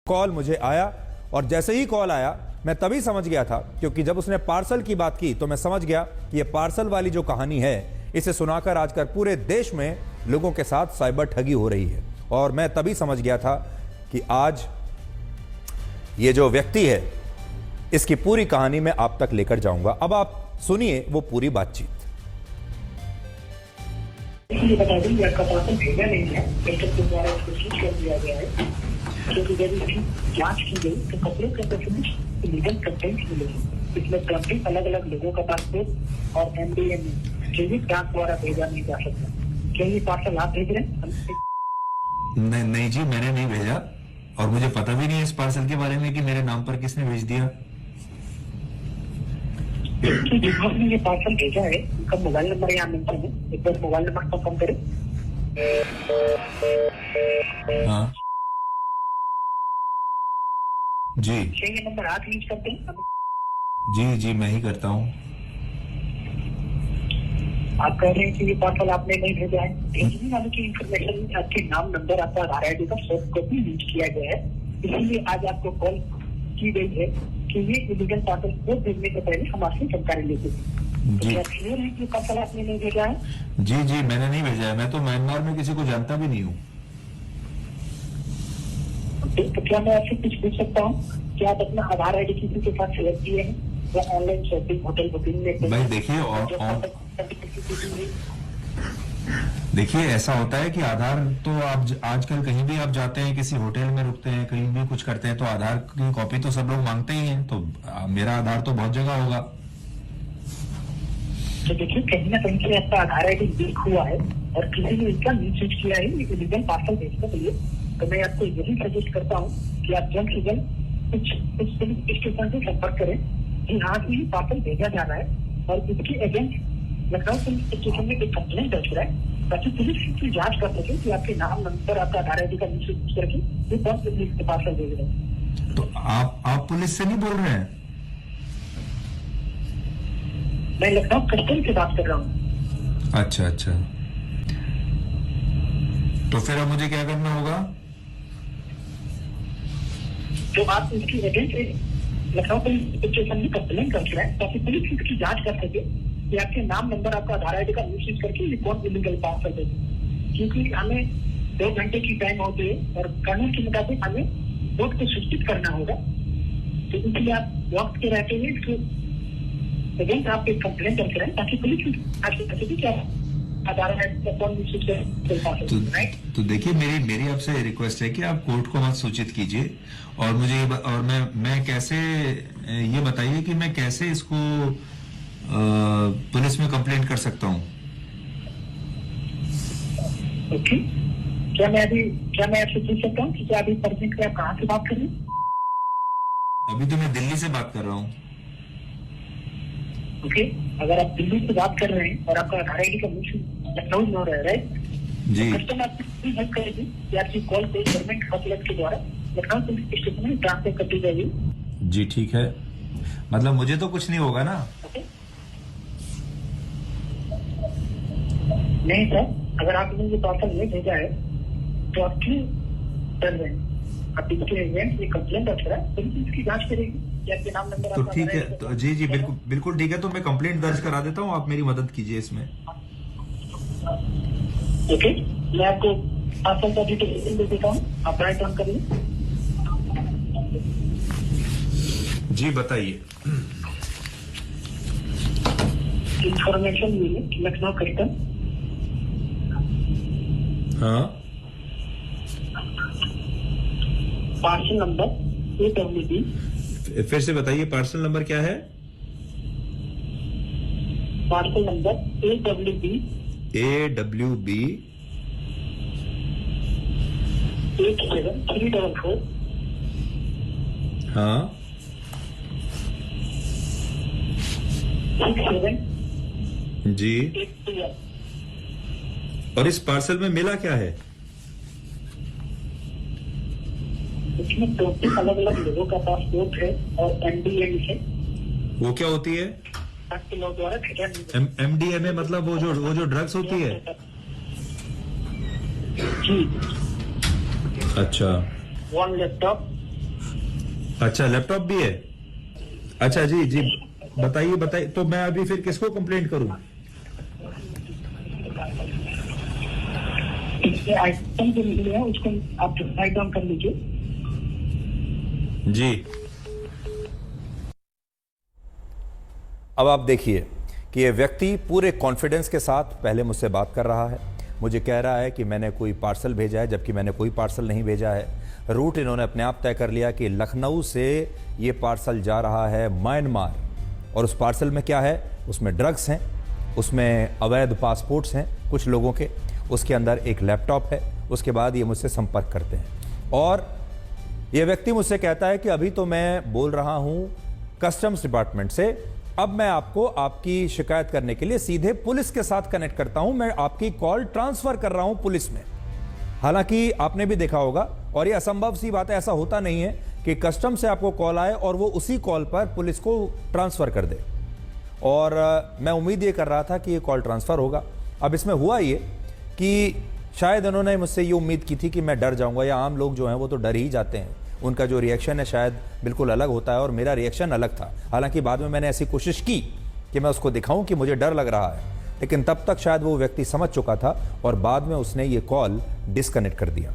Call मुझे आया और जैसे ही कॉल आया मैं तभी समझ गया था, क्योंकि जब उसने पार्सल की बात की तो मैं समझ गया कि ये पार्सल वाली जो कहानी है इसे सुनाकर आजकल पूरे देश में लोगों के साथ साइबर ठगी हो रही है। और मैं तभी समझ गया था कि आज ये जो व्यक्ति है इसकी पूरी कहानी मैं आप तक लेकर जाऊंगा। अब आप सुनिए वो पूरी बातचीत। ये बता दूं, आपका पार्सल भेजा नहीं है, पेशेंट के द्वारा उसको सीज कर दिया गया है, क्योंकि जब इसकी जांच की गई तो कपड़ों के अंदर कुछ इलीगल कंटेंट मिले। इसमें कंटेंट अलग अलग लोगों का पासपोर्ट और एमडीएम जैविक डाक द्वारा भेजा नहीं जा सकता। क्या ये पार्सल आप भेज रहे हैं? नहीं जी, मैंने नहीं भेजा और मुझे पता भी नहीं है इस पार्सल के बारे में कि मेरे नाम पर किसने भेज दिया। जिन्होंने ये पार्सल भेजा है उनका मोबाइल नंबर यहाँ मेंशन है, एक बार मोबाइल नंबर कंफर्म करें। हाँ जी, ये नंबर आप यूज करते हैं? जी मैं ही करता हूँ। आप कह रहे हैं कि ये पार्सल आपने नहीं भेजा है। भेजने वाले की इन्फॉर्मेशन में आपके नाम, नंबर, आपका आधार आईडी का सॉफ्ट कॉपी यूज किया गया है, इसीलिए आज आपको कॉल की गई है कि ये इलीगल पार्सल को भेजने से पहले हम आपसे जानकारी लेते हैं। जी क्या क्लियर है कि पार्सल आपने नहीं भेजा है? जी मैंने नहीं भेजा है। मैं तो म्यांमार में किसी को जानता भी नहीं हूँ। तो क्या मैं आपसे कुछ पूछ सकता हूँ? क्या आप अपना आधार आईडी किसी के साथ शेयर किए हैं या ऑनलाइन शॉपिंग, होटल बुकिंग में? भाई देखिए ऐसा होता है कि आधार तो आप आजकल कहीं भी आप जाते हैं, किसी होटल में रुकते हैं, कहीं भी कुछ करते हैं तो आधार की कॉपी तो सब लोग मांगते ही हैं। तो मेरा आधार तो बहुत जगह होगा। तो देखिए कहीं ना कहीं से आपका आधार आईडी लीक हुआ है और किसी ने इसका मिसयूज किया है इलीगल पार्सल भेजने के लिए। तो मैं आपको यही सजेस्ट करता हूँ कि आप जल्द से जल्द कुछ पुलिस स्टेशन से संपर्क करें कि हाँ ये पार्सल भेजा जा रहा है और इसके अगेंस्ट लखनऊ पुलिस स्टेशन में एक कंप्लेंट दर्ज कराए, ताकि पुलिस की जांच कर सके कि आपके नाम, नंबर, आपका आधार आईडी का मिसयूज करके ये कौन से पार्सल भेज रहे हैं। तो आप पुलिस से नहीं बोल रहे हैं? मैं लखनऊ कस्टम से बात कर रहा हूँ। अच्छा, तो फिर अब मुझे क्या करना होगा? तो आप इसकी अगेंस्ट लखनऊ पुलिस स्टेशन में कंप्लेंट कर रहे हैं, ताकि पुलिस इसकी जांच कर सके कि आपके नाम, नंबर, आपका आधार आईडी का मिसयूज करके ये कौन इलीगल पार्सल है। क्योंकि हमें 2 घंटे की टाइम होती है और कानून के मुताबिक हमें वक्त को सूचित करना होगा। तो इसलिए आप वक्त के रहते हुए इसको अगेंस्ट आप एक कंप्लेंट करके रहे, ताकि पुलिस जांच कर सके क्या आधार आईडी का कौन मिसयूज करके। तो देखिए मेरी आपसे रिक्वेस्ट है कि आप कोर्ट को मत सूचित कीजिए और मुझे और मैं कैसे ये बताइए कि मैं कैसे इसको पुलिस में कंप्लेंट कर सकता हूँ। ओके, क्या मैं आपसे पूछ सकता हूँ कि क्या अभी प्रेजेंट में आप कहाँ से बात कर रहे हैं? अभी तो मैं दिल्ली से बात कर रहा हूँ। ओके, अगर आप दिल्ली से बात कर रहे हैं और आपका आधार आईडी का मिसयूज लखनऊ में हो रहा है, राइट? जी। कस्टम आपकी हेल्प करेगी कि आपकी कॉल को गवर्नमेंट हॉटलाइन के द्वारा लखनऊ पुलिस स्टेशन में ट्रांसफर कर दी जाएगी। जी ठीक है, मतलब मुझे तो कुछ नहीं होगा ना? नहीं सर, अगर आपने ये पार्सल नहीं भेजा है तो आप क्यों कर रहे हैं? आप इसके अगेंस्ट ये कंप्लेंट दर्ज करा, पुलिस इसकी जांच करेगी कि आपके नाम, नंबर। तो ठीक है, तो जी बिल्कुल ठीक है, तो मैं कंप्लेंट दर्ज करा देता हूँ। आप मेरी मदद कीजिए इसमें। ओके, मैं आपको पार्सल का डिटेल दे देता हूँ, आप राइट ऑन करिए। जी बताइए। इंफॉर्मेशन मिली लखनऊ कस्टम। हाँ, पार्सल नंबर AWB। फिर से बताइए, पार्सल नंबर क्या है? Parcel number AWB 87344। हाँ 67 जी। और इस पार्सल में मिला क्या है? इसमें 2 अलग अलग लोगों का पासपोर्ट है और MDM है। वो क्या होती है? आपके लोग द्वारा MDMA मतलब वो जो ड्रग्स होती है? जी। अच्छा। 1 लैपटॉप, अच्छा, लैपटॉप भी है। अच्छा जी जी, बताइए बताइए। तो मैं अभी फिर किसको कंप्लेंट करूं? इसके आइटम जो मिले हैं उसको आप राइट डाउन कर लीजिए। जी। अब आप देखिए कि ये व्यक्ति पूरे कॉन्फिडेंस के साथ पहले मुझसे बात कर रहा है, मुझे कह रहा है कि मैंने कोई पार्सल भेजा है, जबकि मैंने कोई पार्सल नहीं भेजा है। रूट इन्होंने अपने आप तय कर लिया कि लखनऊ से ये पार्सल जा रहा है म्यांमार, और उस पार्सल में क्या है, उसमें ड्रग्स हैं, उसमें अवैध पासपोर्ट्स हैं कुछ लोगों के, उसके अंदर एक लैपटॉप है। उसके बाद ये मुझसे संपर्क करते हैं और ये व्यक्ति मुझसे कहता है कि अभी तो मैं बोल रहा हूँ कस्टम्स डिपार्टमेंट से, अब मैं आपको आपकी शिकायत करने के लिए सीधे पुलिस के साथ कनेक्ट करता हूं, मैं आपकी कॉल ट्रांसफर कर रहा हूं पुलिस में। हालांकि आपने भी देखा होगा, और ये असंभव सी बात है, ऐसा होता नहीं है कि कस्टम से आपको कॉल आए और वो उसी कॉल पर पुलिस को ट्रांसफर कर दे। और मैं उम्मीद ये कर रहा था कि ये कॉल ट्रांसफर होगा। अब इसमें हुआ ये कि शायद उन्होंने मुझसे ये उम्मीद की थी कि मैं डर जाऊंगा, या आम लोग जो हैं वो तो डर ही जाते हैं, उनका जो रिएक्शन है शायद बिल्कुल अलग होता है, और मेरा रिएक्शन अलग था। हालांकि बाद में मैंने ऐसी कोशिश की कि मैं उसको दिखाऊं कि मुझे डर लग रहा है, लेकिन तब तक शायद वो व्यक्ति समझ चुका था और बाद में उसने ये कॉल डिस्कनेक्ट कर दिया।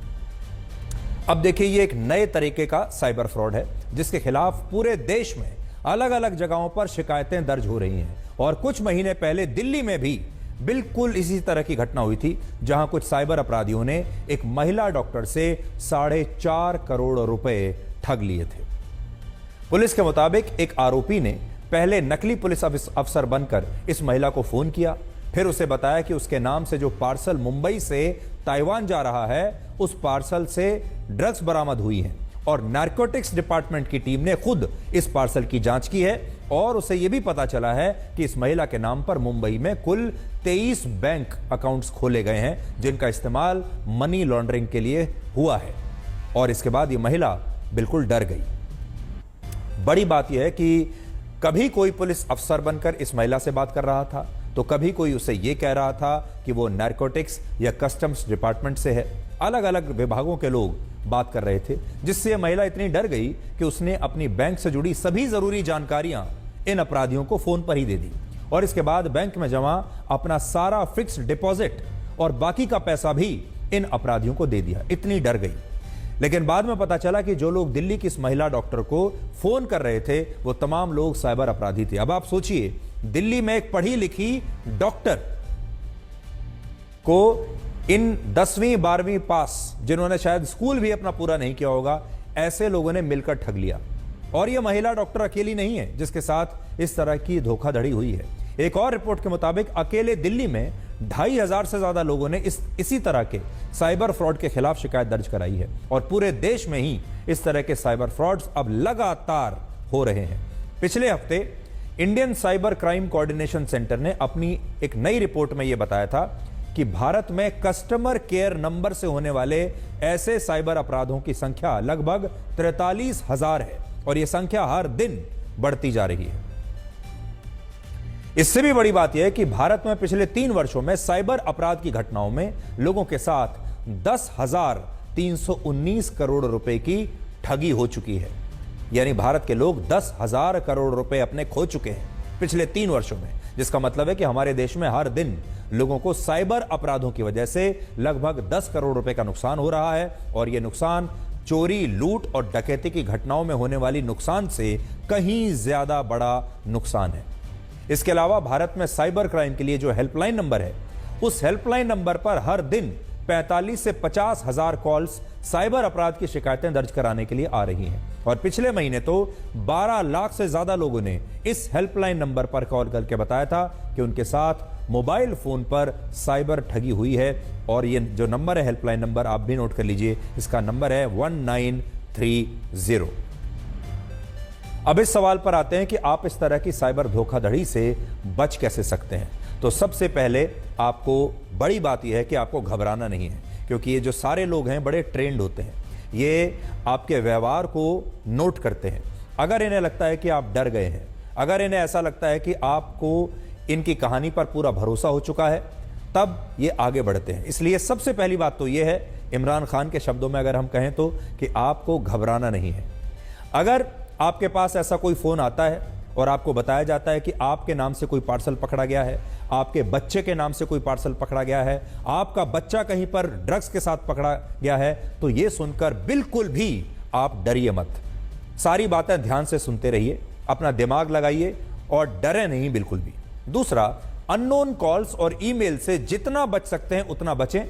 अब देखिए, ये एक नए तरीके का साइबर फ्रॉड है जिसके खिलाफ पूरे देश में अलग अलग जगहों पर शिकायतें दर्ज हो रही हैं। और कुछ महीने पहले दिल्ली में भी बिल्कुल इसी तरह की घटना हुई थी, जहां कुछ साइबर अपराधियों ने एक महिला डॉक्टर से 4.5 करोड़ रुपए ठग लिए थे। पुलिस के मुताबिक एक आरोपी ने पहले नकली पुलिस अफसर बनकर इस महिला को फोन किया, फिर उसे बताया कि उसके नाम से जो पार्सल मुंबई से ताइवान जा रहा है, उस पार्सल से ड्रग्स बरामद हुई हैं, और नारकोटिक्स डिपार्टमेंट की टीम ने खुद इस पार्सल की जांच की है, और उसे यह भी पता चला है कि इस महिला के नाम पर मुंबई में कुल 23 बैंक अकाउंट्स खोले गए हैं, जिनका इस्तेमाल मनी लॉन्ड्रिंग के लिए हुआ है। और इसके बाद ये महिला बिल्कुल डर गई। बड़ी बात यह है कि कभी कोई पुलिस अफसर बनकर इस महिला से बात कर रहा था, तो कभी कोई उसे यह कह रहा था कि वो नारकोटिक्स या कस्टम्स डिपार्टमेंट से है। अलग अलग विभागों के लोग बात कर रहे थे, जिससे यह महिला इतनी डर गई कि उसने अपनी बैंक से जुड़ी सभी जरूरी जानकारियां इन अपराधियों को फोन पर ही दे दी, और इसके बाद बैंक में जमा अपना सारा फिक्स्ड डिपॉजिट और बाकी का पैसा भी इन अपराधियों को दे दिया। इतनी डर गई। लेकिन बाद में पता चला कि जो लोग दिल्ली की इस महिला डॉक्टर को फोन कर रहे थे, वो तमाम लोग साइबर अपराधी थे। अब आप सोचिए, दिल्ली में एक पढ़ी लिखी डॉक्टर को इन 10वीं 12वीं पास, जिन्होंने शायद स्कूल भी अपना पूरा नहीं किया होगा, ऐसे लोगों ने मिलकर ठग लिया। और यह महिला डॉक्टर अकेली नहीं है जिसके साथ इस तरह की धोखाधड़ी हुई है। एक और रिपोर्ट के मुताबिक अकेले दिल्ली में 2,500 से ज्यादा लोगों ने इसी तरह के साइबर फ्रॉड के खिलाफ शिकायत दर्ज कराई है, और पूरे देश में ही इस तरह के साइबर फ्रॉड्स अब लगातार हो रहे हैं। पिछले हफ्ते Indian cyber crime coordination centre ने अपनी एक नई रिपोर्ट में यह बताया था कि भारत में कस्टमर केयर नंबर से होने वाले ऐसे साइबर अपराधों की संख्या लगभग 43,000 है, और यह संख्या हर दिन बढ़ती जा रही है। इससे भी बड़ी बात यह है कि भारत में पिछले 3 वर्षों में साइबर अपराध की घटनाओं में लोगों के साथ 10,319 करोड़ रुपए की ठगी हो चुकी है। यानी भारत के लोग 10,000 करोड़ रुपए अपने खो चुके हैं पिछले 3 वर्षों में, जिसका मतलब है कि हमारे देश में हर दिन लोगों को साइबर अपराधों की वजह से लगभग 10 करोड़ रुपए का नुकसान हो रहा है, और यह नुकसान चोरी, लूट और डकैती की घटनाओं में होने वाली नुकसान से कहीं ज्यादा बड़ा नुकसान है। इसके अलावा भारत में साइबर क्राइम के लिए जो हेल्पलाइन नंबर है, उस हेल्पलाइन नंबर पर हर दिन 45 से 50 हजार कॉल्स साइबर अपराध की शिकायतें दर्ज कराने के लिए आ रही हैं, और पिछले महीने तो 12 लाख से ज्यादा लोगों ने इस हेल्पलाइन नंबर पर कॉल करके बताया था कि उनके साथ मोबाइल फोन पर साइबर ठगी हुई है। और ये जो नंबर है, हेल्पलाइन नंबर, आप भी नोट कर लीजिए, इसका नंबर है 1930। अब इस सवाल पर आते हैं कि आप इस तरह की साइबर धोखाधड़ी से बच कैसे सकते हैं। तो सबसे पहले आपको बड़ी बात यह है कि आपको घबराना नहीं है, क्योंकि ये जो सारे लोग हैं बड़े ट्रेंड होते हैं, ये आपके व्यवहार को नोट करते हैं। अगर इन्हें लगता है कि आप डर गए हैं, अगर इन्हें ऐसा लगता है कि आपको इनकी कहानी पर पूरा भरोसा हो चुका है, तब ये आगे बढ़ते हैं। इसलिए सबसे पहली बात तो ये है, इमरान खान के शब्दों में अगर हम कहें तो, कि आपको घबराना नहीं है। अगर आपके पास ऐसा कोई फोन आता है और आपको बताया जाता है कि आपके नाम से कोई पार्सल पकड़ा गया है, आपके बच्चे के नाम से कोई पार्सल पकड़ा गया है, आपका बच्चा कहीं पर ड्रग्स के साथ पकड़ा गया है, तो यह सुनकर बिल्कुल भी आप डरिए मत। सारी बातें ध्यान से सुनते रहिए, अपना दिमाग लगाइए और डरे नहीं बिल्कुल भी। दूसरा, अननोन कॉल्स और ईमेल से जितना बच सकते हैं उतना बचें।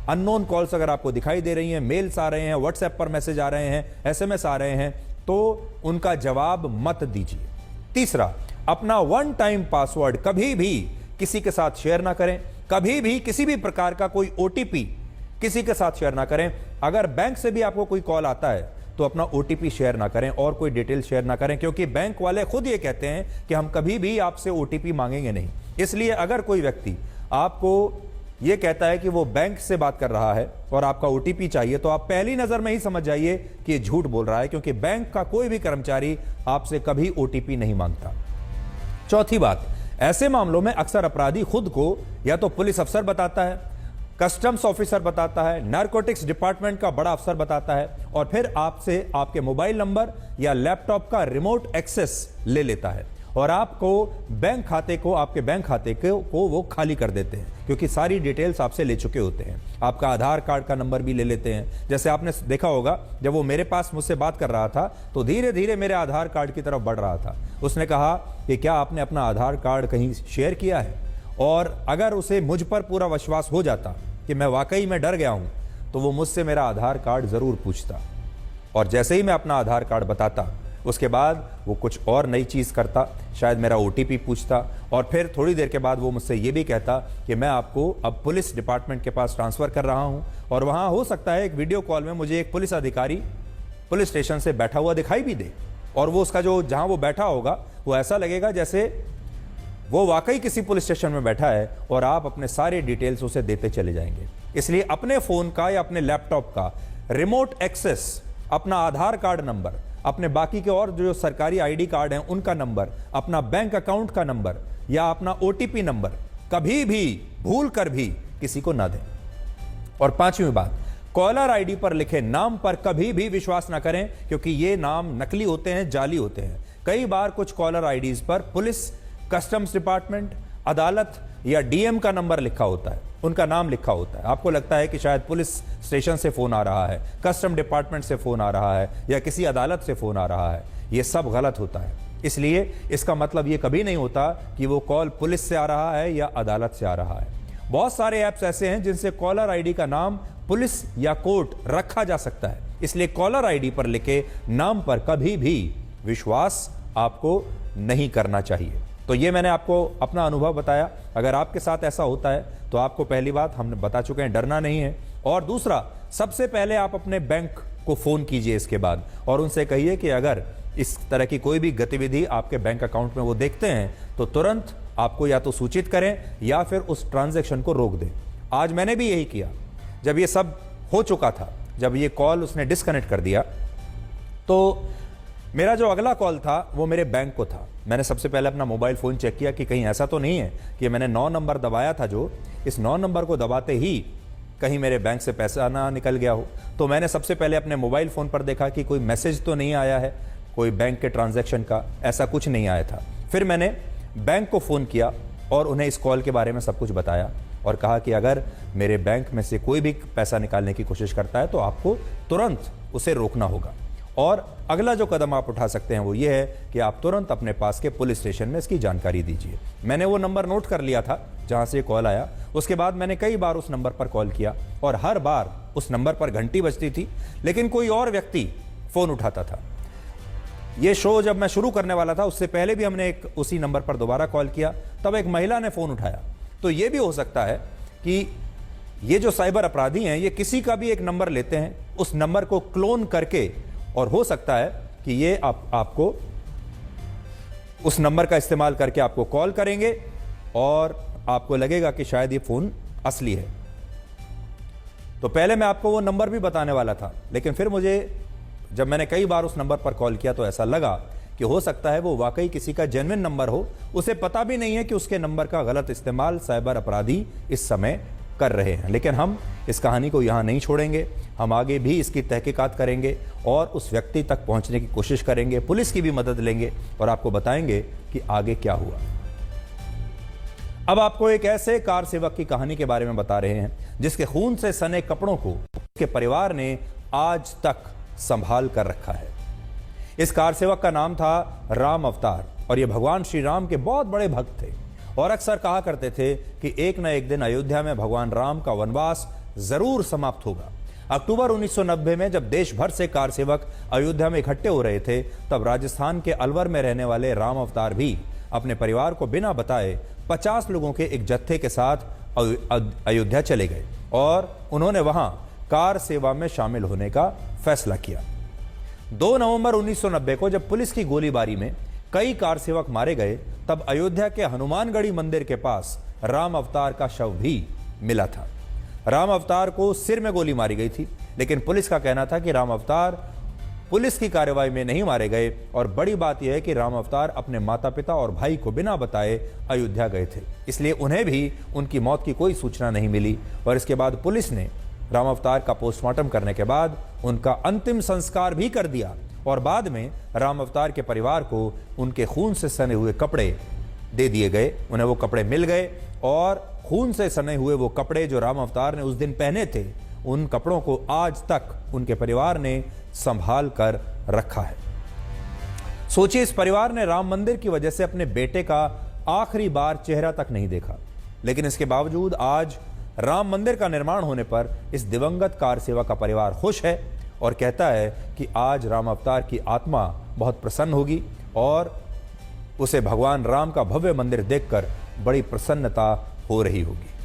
अननोन कॉल्स अगर आपको दिखाई दे रही हैं, मेल्स आ रहे हैं, व्हाट्सएप पर मैसेज आ रहे हैं, एसएमएस आ रहे हैं, तो उनका जवाब मत दीजिए। तीसरा, अपना वन टाइम पासवर्ड कभी भी किसी के साथ शेयर ना करें। कभी भी किसी भी प्रकार का कोई ओटीपी किसी के साथ शेयर ना करें। अगर बैंक से भी आपको कोई कॉल आता है तो अपना ओटीपी शेयर ना करें और कोई डिटेल शेयर ना करें, क्योंकि बैंक वाले खुद ये कहते हैं कि हम कभी भी आपसे ओटीपी मांगेंगे नहीं। इसलिए अगर कोई व्यक्ति आपको ये कहता है कि वो बैंक से बात कर रहा है और आपका ओटीपी चाहिए, तो आप पहली नजर में ही समझ जाइए कि ये झूठ बोल रहा है, क्योंकि बैंक का कोई भी कर्मचारी आपसे कभी ओटीपी नहीं मांगता। चौथी बात, ऐसे मामलों में अक्सर अपराधी खुद को या तो पुलिस अफसर बताता है, कस्टम्स ऑफिसर बताता है, नारकोटिक्स डिपार्टमेंट का बड़ा अफसर बताता है और फिर आपसे आपके मोबाइल नंबर या लैपटॉप का रिमोट एक्सेस ले लेता है और आपके बैंक खाते को वो खाली कर देते हैं, क्योंकि सारी डिटेल्स आपसे ले चुके होते हैं। आपका आधार कार्ड का नंबर भी ले लेते हैं। जैसे आपने देखा होगा, जब वो मेरे पास मुझसे बात कर रहा था तो धीरे धीरे मेरे आधार कार्ड की तरफ बढ़ रहा था। उसने कहा कि क्या आपने अपना आधार कार्ड कहीं शेयर किया है, और अगर उसे मुझ पर पूरा विश्वास हो जाता कि मैं वाकई में डर गया हूं, तो वो मुझसे मेरा आधार कार्ड जरूर पूछता, और जैसे ही मैं अपना आधार कार्ड बताता उसके बाद वो कुछ और नई चीज़ करता, शायद मेरा ओटीपी पूछता, और फिर थोड़ी देर के बाद वो मुझसे ये भी कहता कि मैं आपको अब पुलिस डिपार्टमेंट के पास ट्रांसफ़र कर रहा हूँ, और वहाँ हो सकता है एक वीडियो कॉल में मुझे एक पुलिस अधिकारी पुलिस स्टेशन से बैठा हुआ दिखाई भी दे, और वो उसका जहाँ वो बैठा होगा वो ऐसा लगेगा जैसे वो वाकई किसी पुलिस स्टेशन में बैठा है और आप अपने सारे डिटेल्स उसे देते चले जाएंगे। इसलिए अपने फ़ोन का या अपने लैपटॉप का रिमोट एक्सेस, अपना आधार कार्ड नंबर, अपने बाकी के और जो सरकारी आईडी कार्ड हैं उनका नंबर, अपना बैंक अकाउंट का नंबर या अपना ओटीपी नंबर कभी भी भूल कर भी किसी को ना दें। और पांचवी बात, कॉलर आईडी पर लिखे नाम पर कभी भी विश्वास ना करें, क्योंकि ये नाम नकली होते हैं, जाली होते हैं। कई बार कुछ कॉलर आईडीज पर पुलिस, कस्टम्स डिपार्टमेंट, अदालत या डीएम का नंबर लिखा होता है, उनका नाम लिखा होता है। आपको लगता है कि शायद पुलिस स्टेशन से फ़ोन आ रहा है, कस्टम डिपार्टमेंट से फ़ोन आ रहा है या किसी अदालत से फ़ोन आ रहा है। ये सब गलत होता है। इसलिए इसका मतलब ये कभी नहीं होता कि वो कॉल पुलिस से आ रहा है या अदालत से आ रहा है। बहुत सारे ऐप्स ऐसे हैं जिनसे कॉलर आईडी का नाम पुलिस या कोर्ट रखा जा सकता है। इसलिए कॉलर आईडी पर लिखे नाम पर कभी भी विश्वास आपको नहीं करना चाहिए। तो ये मैंने आपको अपना अनुभव बताया। अगर आपके साथ ऐसा होता है तो आपको पहली बात हमने बता चुके हैं, डरना नहीं है। और दूसरा, सबसे पहले आप अपने बैंक को फ़ोन कीजिए इसके बाद, और उनसे कहिए कि अगर इस तरह की कोई भी गतिविधि आपके बैंक अकाउंट में वो देखते हैं तो तुरंत आपको या तो सूचित करें या फिर उस ट्रांजैक्शन को रोक दें। आज मैंने भी यही किया। जब ये सब हो चुका था, जब ये कॉल उसने डिस्कनेक्ट कर दिया, तो मेरा जो अगला कॉल था वो मेरे बैंक को था। मैंने सबसे पहले अपना मोबाइल फ़ोन चेक किया कि कहीं ऐसा तो नहीं है कि मैंने 9 नंबर दबाया था, जो इस 9 नंबर को दबाते ही कहीं मेरे बैंक से पैसा ना निकल गया हो। तो मैंने सबसे पहले अपने मोबाइल फ़ोन पर देखा कि कोई मैसेज तो नहीं आया है कोई बैंक के ट्रांजैक्शन का, ऐसा कुछ नहीं आया था। फिर मैंने बैंक को फ़ोन किया और उन्हें इस कॉल के बारे में सब कुछ बताया और कहा कि अगर मेरे बैंक में से कोई भी पैसा निकालने की कोशिश करता है तो आपको तुरंत उसे रोकना होगा, और अगला जो कदम आप उठा सकते हैं वो ये है कि आप तुरंत अपने पास के पुलिस स्टेशन में इसकी जानकारी दीजिए। मैंने वो नंबर नोट कर लिया था जहाँ से कॉल आया। उसके बाद मैंने कई बार उस नंबर पर कॉल किया और हर बार उस नंबर पर घंटी बजती थी, लेकिन कोई और व्यक्ति फ़ोन उठाता था। ये शो जब मैं शुरू करने वाला था उससे पहले भी हमने उसी नंबर पर दोबारा कॉल किया, तब एक महिला ने फ़ोन उठाया। तो ये भी हो सकता है कि ये जो साइबर अपराधी हैं ये किसी का भी एक नंबर लेते हैं, उस नंबर को क्लोन करके, और हो सकता है कि ये आपको उस नंबर का इस्तेमाल करके आपको कॉल करेंगे और आपको लगेगा कि शायद ये फ़ोन असली है। तो पहले मैं आपको वो नंबर भी बताने वाला था, लेकिन फिर मुझे जब मैंने कई बार उस नंबर पर कॉल किया तो ऐसा लगा कि हो सकता है वो वाकई किसी का जेन्युइन नंबर हो, उसे पता भी नहीं है कि उसके नंबर का गलत इस्तेमाल साइबर अपराधी इस समय कर रहे हैं। लेकिन हम इस कहानी को यहाँ नहीं छोड़ेंगे, हम आगे भी इसकी तहकीकात करेंगे और उस व्यक्ति तक पहुँचने की कोशिश करेंगे, पुलिस की भी मदद लेंगे और आपको बताएंगे कि आगे क्या हुआ। अब आपको एक ऐसे कार सेवक की कहानी के बारे में बता रहे हैं जिसके खून से सने कपड़ों को उसके परिवार ने आज तक संभाल कर रखा है। इस कार सेवक का नाम था राम अवतार और ये भगवान श्री राम के बहुत बड़े भक्त थे और अक्सर कहा करते थे कि एक न एक दिन अयोध्या में भगवान राम का वनवास जरूर समाप्त होगा। अक्टूबर 1990 में जब देश भर से कार सेवक अयोध्या में इकट्ठे हो रहे थे, तब राजस्थान के अलवर में रहने वाले राम अवतार भी अपने परिवार को बिना बताए 50 लोगों के एक जत्थे के साथ अयोध्या चले गए और उन्होंने वहां कार सेवा में शामिल होने का फैसला किया। 2 नवंबर 1990 को जब पुलिस की गोलीबारी में कई कार सेवक मारे गए, तब अयोध्या के हनुमानगढ़ी मंदिर के पास राम अवतार का शव भी मिला था। राम अवतार को सिर में गोली मारी गई थी, लेकिन पुलिस का कहना था कि राम अवतार पुलिस की कार्रवाई में नहीं मारे गए और बड़ी बात यह है कि राम अवतार अपने माता पिता और भाई को बिना बताए अयोध्या गए थे, इसलिए उन्हें भी उनकी मौत की कोई सूचना नहीं मिली। और इसके बाद पुलिस ने राम अवतार का पोस्टमार्टम करने के बाद उनका अंतिम संस्कार भी कर दिया और बाद में राम अवतार के परिवार को उनके खून से सने हुए कपड़े दे दिए गए। उन्हें वो कपड़े मिल गए और खून से सने हुए वो कपड़े जो राम अवतार ने उस दिन पहने थे, उन कपड़ों को आज तक उनके परिवार ने संभाल कर रखा है। सोचिए, इस परिवार ने राम मंदिर की वजह से अपने बेटे का आखिरी बार चेहरा तक नहीं देखा, लेकिन इसके बावजूद आज राम मंदिर का निर्माण होने पर इस दिवंगत कार सेवा का परिवार खुश है और कहता है कि आज राम अवतार की आत्मा बहुत प्रसन्न होगी और उसे भगवान राम का भव्य मंदिर देखकर बड़ी प्रसन्नता हो रही होगी।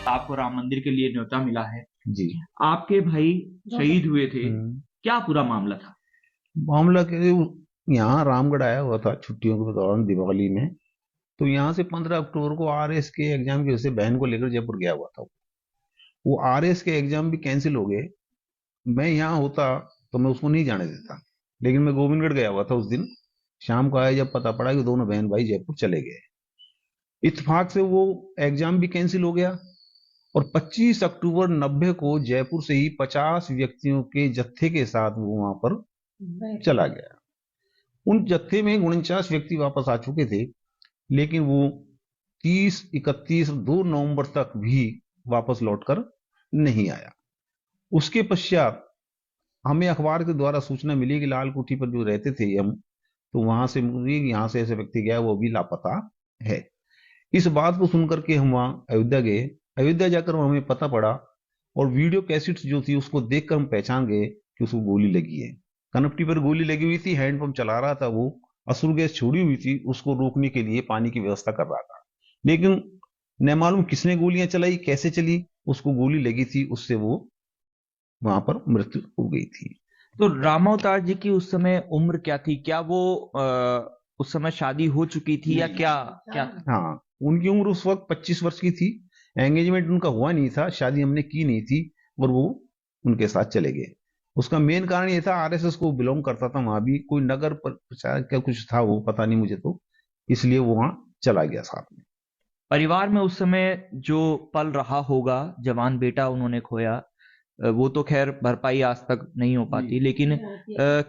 आपको राम मंदिर के लिए न्योता मिला है जी। आपके भाई शहीद हुए थे, क्या पूरा मामला था? मामला के यहाँ रामगढ़ आया हुआ था छुट्टियों के दौरान दिवाली में, तो यहाँ से 15 अक्टूबर को आरएस के एग्जाम की वजह से बहन को लेकर जयपुर गया हुआ था। वो आरएस के एग्जाम भी कैंसिल हो गए। मैं यहाँ होता तो मैं उसको नहीं जाने देता, लेकिन मैं गोविंदगढ़ गया हुआ था उस दिन। शाम को आया जब पता पड़ा कि दोनों बहन भाई जयपुर चले गए, इत्तेफाक से वो एग्जाम भी कैंसिल हो गया और 25 अक्टूबर 90 को जयपुर से ही 50 व्यक्तियों के जत्थे के साथ वो वहां पर चला गया। उन जत्थे में 49 व्यक्ति वापस आ चुके थे, लेकिन वो 30, 31, 2 नवंबर तक भी वापस लौटकर नहीं आया। उसके पश्चात हमें अखबार के द्वारा सूचना मिली कि लाल कोठी पर जो रहते थे हम, तो वहां से यहाँ से ऐसे व्यक्ति गया, वो भी लापता है। इस बात को सुनकर के हम वहां अयोध्या गए। अयोध्या जाकर हमें पता पड़ा और वीडियो कैसेट्स जो थी उसको देखकर हम पहचान गए कि उसको गोली लगी है। कनपटी पर गोली लगी हुई थी, हैंडपंप चला रहा था, वो असुर गैस छोड़ी हुई थी, उसको रोकने के लिए पानी की व्यवस्था कर रहा था, लेकिन न मालूम किसने गोलियां चलाई, कैसे चली, उसको गोली लगी थी, उससे वो वहां पर मृत्यु हो गई थी। तो रामावतार जी की उस समय उम्र क्या थी? क्या वो उस समय शादी हो चुकी थी या क्या? हाँ, उनकी उम्र उस वक्त 25 वर्ष की थी। एंगेजमेंट उनका हुआ नहीं था, शादी हमने की नहीं थी और वो उनके साथ चले गए। उसका मेन कारण ये था, आरएसएस को बिलोंग करता था, वहां भी कोई नगर प्रचार क्या कुछ था, वो पता नहीं मुझे, तो इसलिए वो वहां चला गया साथ में। परिवार में उस समय जो पल रहा होगा, जवान बेटा उन्होंने खोया, वो तो खैर भरपाई आज तक नहीं हो पाती, लेकिन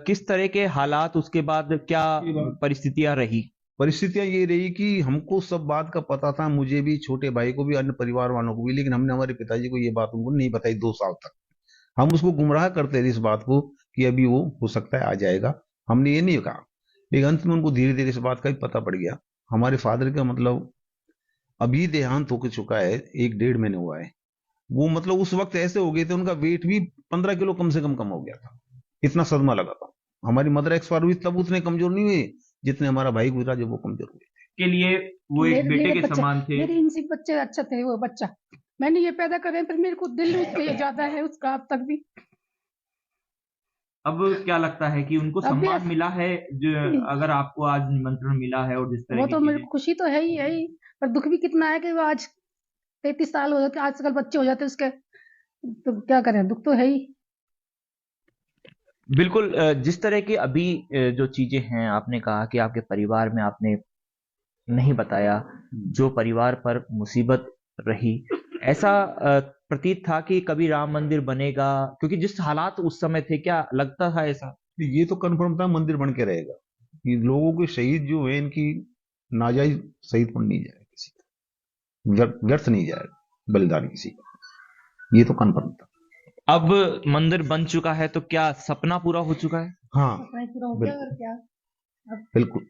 किस तरह के हालात उसके बाद, क्या परिस्थितियां रही? परिस्थितियां ये रही कि हमको सब बात का पता था, मुझे भी, छोटे भाई को भी, अन्य परिवार वालों को भी, लेकिन हमने हमारे पिताजी को ये बात उनको नहीं बताई 2 साल तक। हम उसको गुमराह करते थे इस बात को कि अभी वो हो सकता है आ जाएगा, हमने ये नहीं कहा। लेकिन अंत में उनको धीरे धीरे इस बात का भी पता पड़ गया। हमारे फादर का मतलब अभी देहांत होकर चुका है, 1-1.5 महीने हुआ है। वो मतलब उस वक्त ऐसे हो गए थे, उनका वेट भी 15 किलो कम से कम हो गया था, इतना सदमा लगा था। हमारी मदर एक्सपायर हुई तब उतने कमजोर नहीं हुए जितने हमारा भाई गुजरा जब वो कमजोर हुए थे। के लिए वो एक बेटे के समान थे। मेरे इनसे बच्चे अच्छा थे, वो बच्चा मैंने ये पैदा करे पर मेरे को दिल उसके ज्यादा है उसका अब तक भी। अब क्या लगता है कि उनको अब भी सम्मान मिला है जो अगर आपको आज निमंत्रण मिला है और जिस तरह वो की तो मेरे चीजें को खुशी तो है ही पर दुख भी कितना है कि वो आज 33 साल हो जाते, आजकल बच्चे हो जाते उसके, तो क्या करें, दुख तो है ही। बिल्कुल जिस तरह की अभी जो चीजें हैं, आपने कहा कि आपके परिवार में आपने नहीं बताया जो परिवार पर मुसीबत रही, ऐसा प्रतीत था कि कभी राम मंदिर बनेगा, क्योंकि जिस हालात उस समय थे, क्या लगता था ऐसा? ये तो कन्फर्म था मंदिर बन के रहेगा। ये लोगों के शहीद जो है इनकी नाजायज शहीद पर नहीं जाएगा, किसी का व्यर्थ नहीं जाएगा बलिदान किसी का, ये तो कन्फर्म था। अब मंदिर बन चुका है तो क्या सपना पूरा हो चुका है? हाँ पूरा हो गया और क्या। बिल्कुल।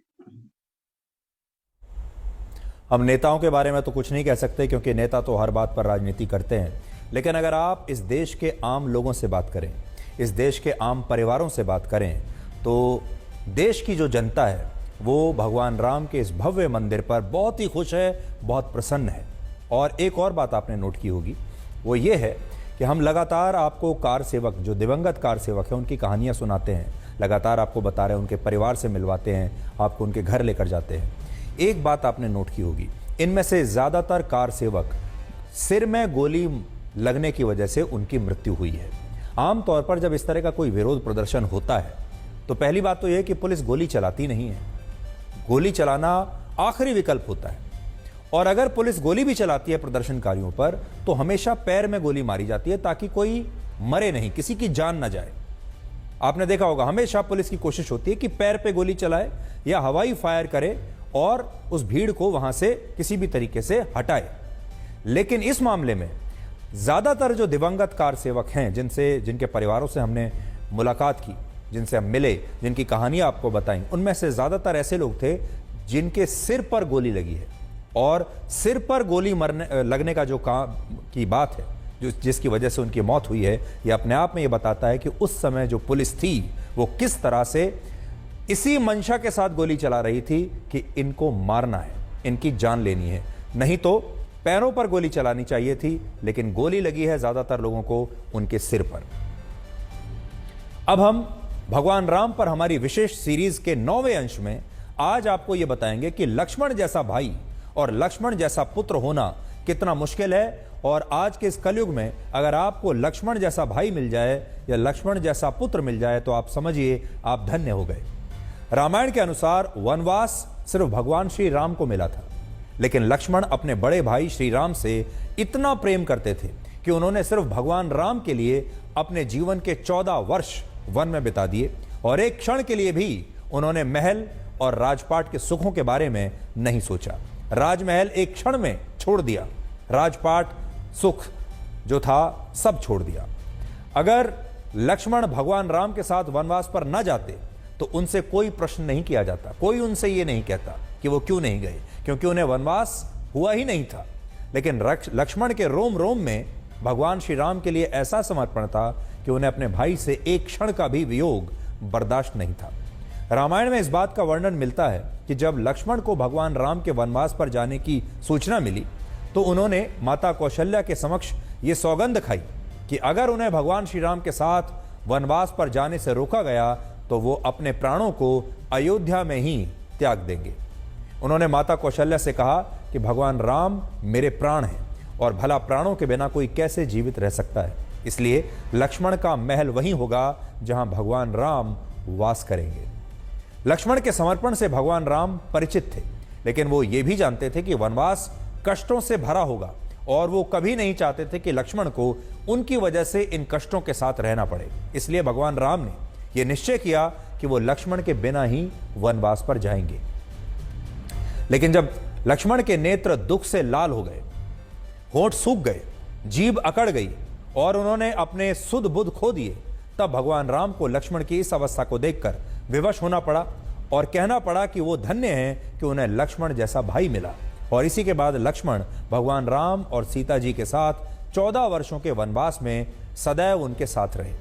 हम नेताओं के बारे में तो कुछ नहीं कह सकते क्योंकि नेता तो हर बात पर राजनीति करते हैं, लेकिन अगर आप इस देश के आम लोगों से बात करें, इस देश के आम परिवारों से बात करें, तो देश की जो जनता है वो भगवान राम के इस भव्य मंदिर पर बहुत ही खुश है, बहुत प्रसन्न है। और एक और बात आपने नोट की होगी, वो ये है कि हम लगातार आपको कार सेवक, जो दिवंगत कार सेवक हैं, उनकी कहानियाँ सुनाते हैं, लगातार आपको बता रहे हैं, उनके परिवार से मिलवाते हैं, आपको उनके घर लेकर जाते हैं। एक बात आपने नोट की होगी, इनमें से ज़्यादातर कार सेवक सिर में गोली लगने की वजह से उनकी मृत्यु हुई है। आमतौर पर जब इस तरह का कोई विरोध प्रदर्शन होता है तो पहली बात तो यह कि पुलिस गोली चलाती नहीं है, गोली चलाना आखिरी विकल्प होता है। और अगर पुलिस गोली भी चलाती है प्रदर्शनकारियों पर तो हमेशा पैर में गोली मारी जाती है ताकि कोई मरे नहीं, किसी की जान ना जाए। आपने देखा होगा हमेशा पुलिस की कोशिश होती है कि पैर पे गोली चलाए या हवाई फायर करे और उस भीड़ को वहां से किसी भी तरीके से हटाए। लेकिन इस मामले में ज्यादातर जो दिवंगत कार सेवक हैं, जिनके परिवारों से हमने मुलाकात की, जिनसे हम मिले, जिनकी कहानियां आपको बताई, उनमें से ज्यादातर ऐसे लोग थे जिनके सिर पर गोली लगी है। और सिर पर गोली लगने का जो काम की बात है, जिसकी वजह से उनकी मौत हुई है, यह अपने आप में यह बताता है कि उस समय जो पुलिस थी वो किस तरह से इसी मंशा के साथ गोली चला रही थी कि इनको मारना है, इनकी जान लेनी है। नहीं तो पैरों पर गोली चलानी चाहिए थी, लेकिन गोली लगी है ज्यादातर लोगों को उनके सिर पर। अब हम भगवान राम पर हमारी विशेष सीरीज के 9वें अंश में आज आपको यह बताएंगे कि लक्ष्मण जैसा भाई और लक्ष्मण जैसा पुत्र होना कितना मुश्किल है। और आज के इस कलयुग में अगर आपको लक्ष्मण जैसा भाई मिल जाए या लक्ष्मण जैसा पुत्र मिल जाए तो आप समझिए आप धन्य हो गए। रामायण के अनुसार वनवास सिर्फ भगवान श्री राम को मिला था, लेकिन लक्ष्मण अपने बड़े भाई श्री राम से इतना प्रेम करते थे कि उन्होंने सिर्फ भगवान राम के लिए अपने जीवन के 14 वर्ष वन में बिता दिए और एक क्षण के लिए भी उन्होंने महल और राजपाट के सुखों के बारे में नहीं सोचा। राजमहल एक क्षण में छोड़ दिया, राजपाट सुख जो था सब छोड़ दिया। अगर लक्ष्मण भगवान राम के साथ वनवास पर न जाते तो उनसे कोई प्रश्न नहीं किया जाता, कोई उनसे ये नहीं कहता कि वो क्यों नहीं गए, क्योंकि उन्हें वनवास हुआ ही नहीं था। लेकिन लक्ष्मण के रोम रोम में भगवान श्री राम के लिए ऐसा समर्पण था कि उन्हें अपने भाई से एक क्षण का भी वियोग बर्दाश्त नहीं था। रामायण में इस बात का वर्णन मिलता है कि जब लक्ष्मण को भगवान राम के वनवास पर जाने की सूचना मिली तो उन्होंने माता कौशल्या के समक्ष ये सौगंध खाई कि अगर उन्हें भगवान श्री राम के साथ वनवास पर जाने से रोका गया तो वो अपने प्राणों को अयोध्या में ही त्याग देंगे। उन्होंने माता कौशल्या से कहा कि भगवान राम मेरे प्राण हैं और भला प्राणों के बिना कोई कैसे जीवित रह सकता है, इसलिए लक्ष्मण का महल वहीं होगा जहां भगवान राम वास करेंगे। लक्ष्मण के समर्पण से भगवान राम परिचित थे, लेकिन वो ये भी जानते थे कि वनवास कष्टों से भरा होगा और वो कभी नहीं चाहते थे कि लक्ष्मण को उनकी वजह से इन कष्टों के साथ रहना पड़े। इसलिए भगवान राम ने यह निश्चय किया कि वो लक्ष्मण के बिना ही वनवास पर जाएंगे। लेकिन जब लक्ष्मण के नेत्र दुख से लाल हो गए, होंठ सूख गए, जीभ अकड़ गई और उन्होंने अपने सुध बुध खो दिए, तब भगवान राम को लक्ष्मण की इस अवस्था को देखकर विवश होना पड़ा और कहना पड़ा कि वो धन्य हैं कि उन्हें लक्ष्मण जैसा भाई मिला। और इसी के बाद लक्ष्मण भगवान राम और सीता जी के साथ 14 वर्षों के वनवास में सदैव उनके साथ रहे।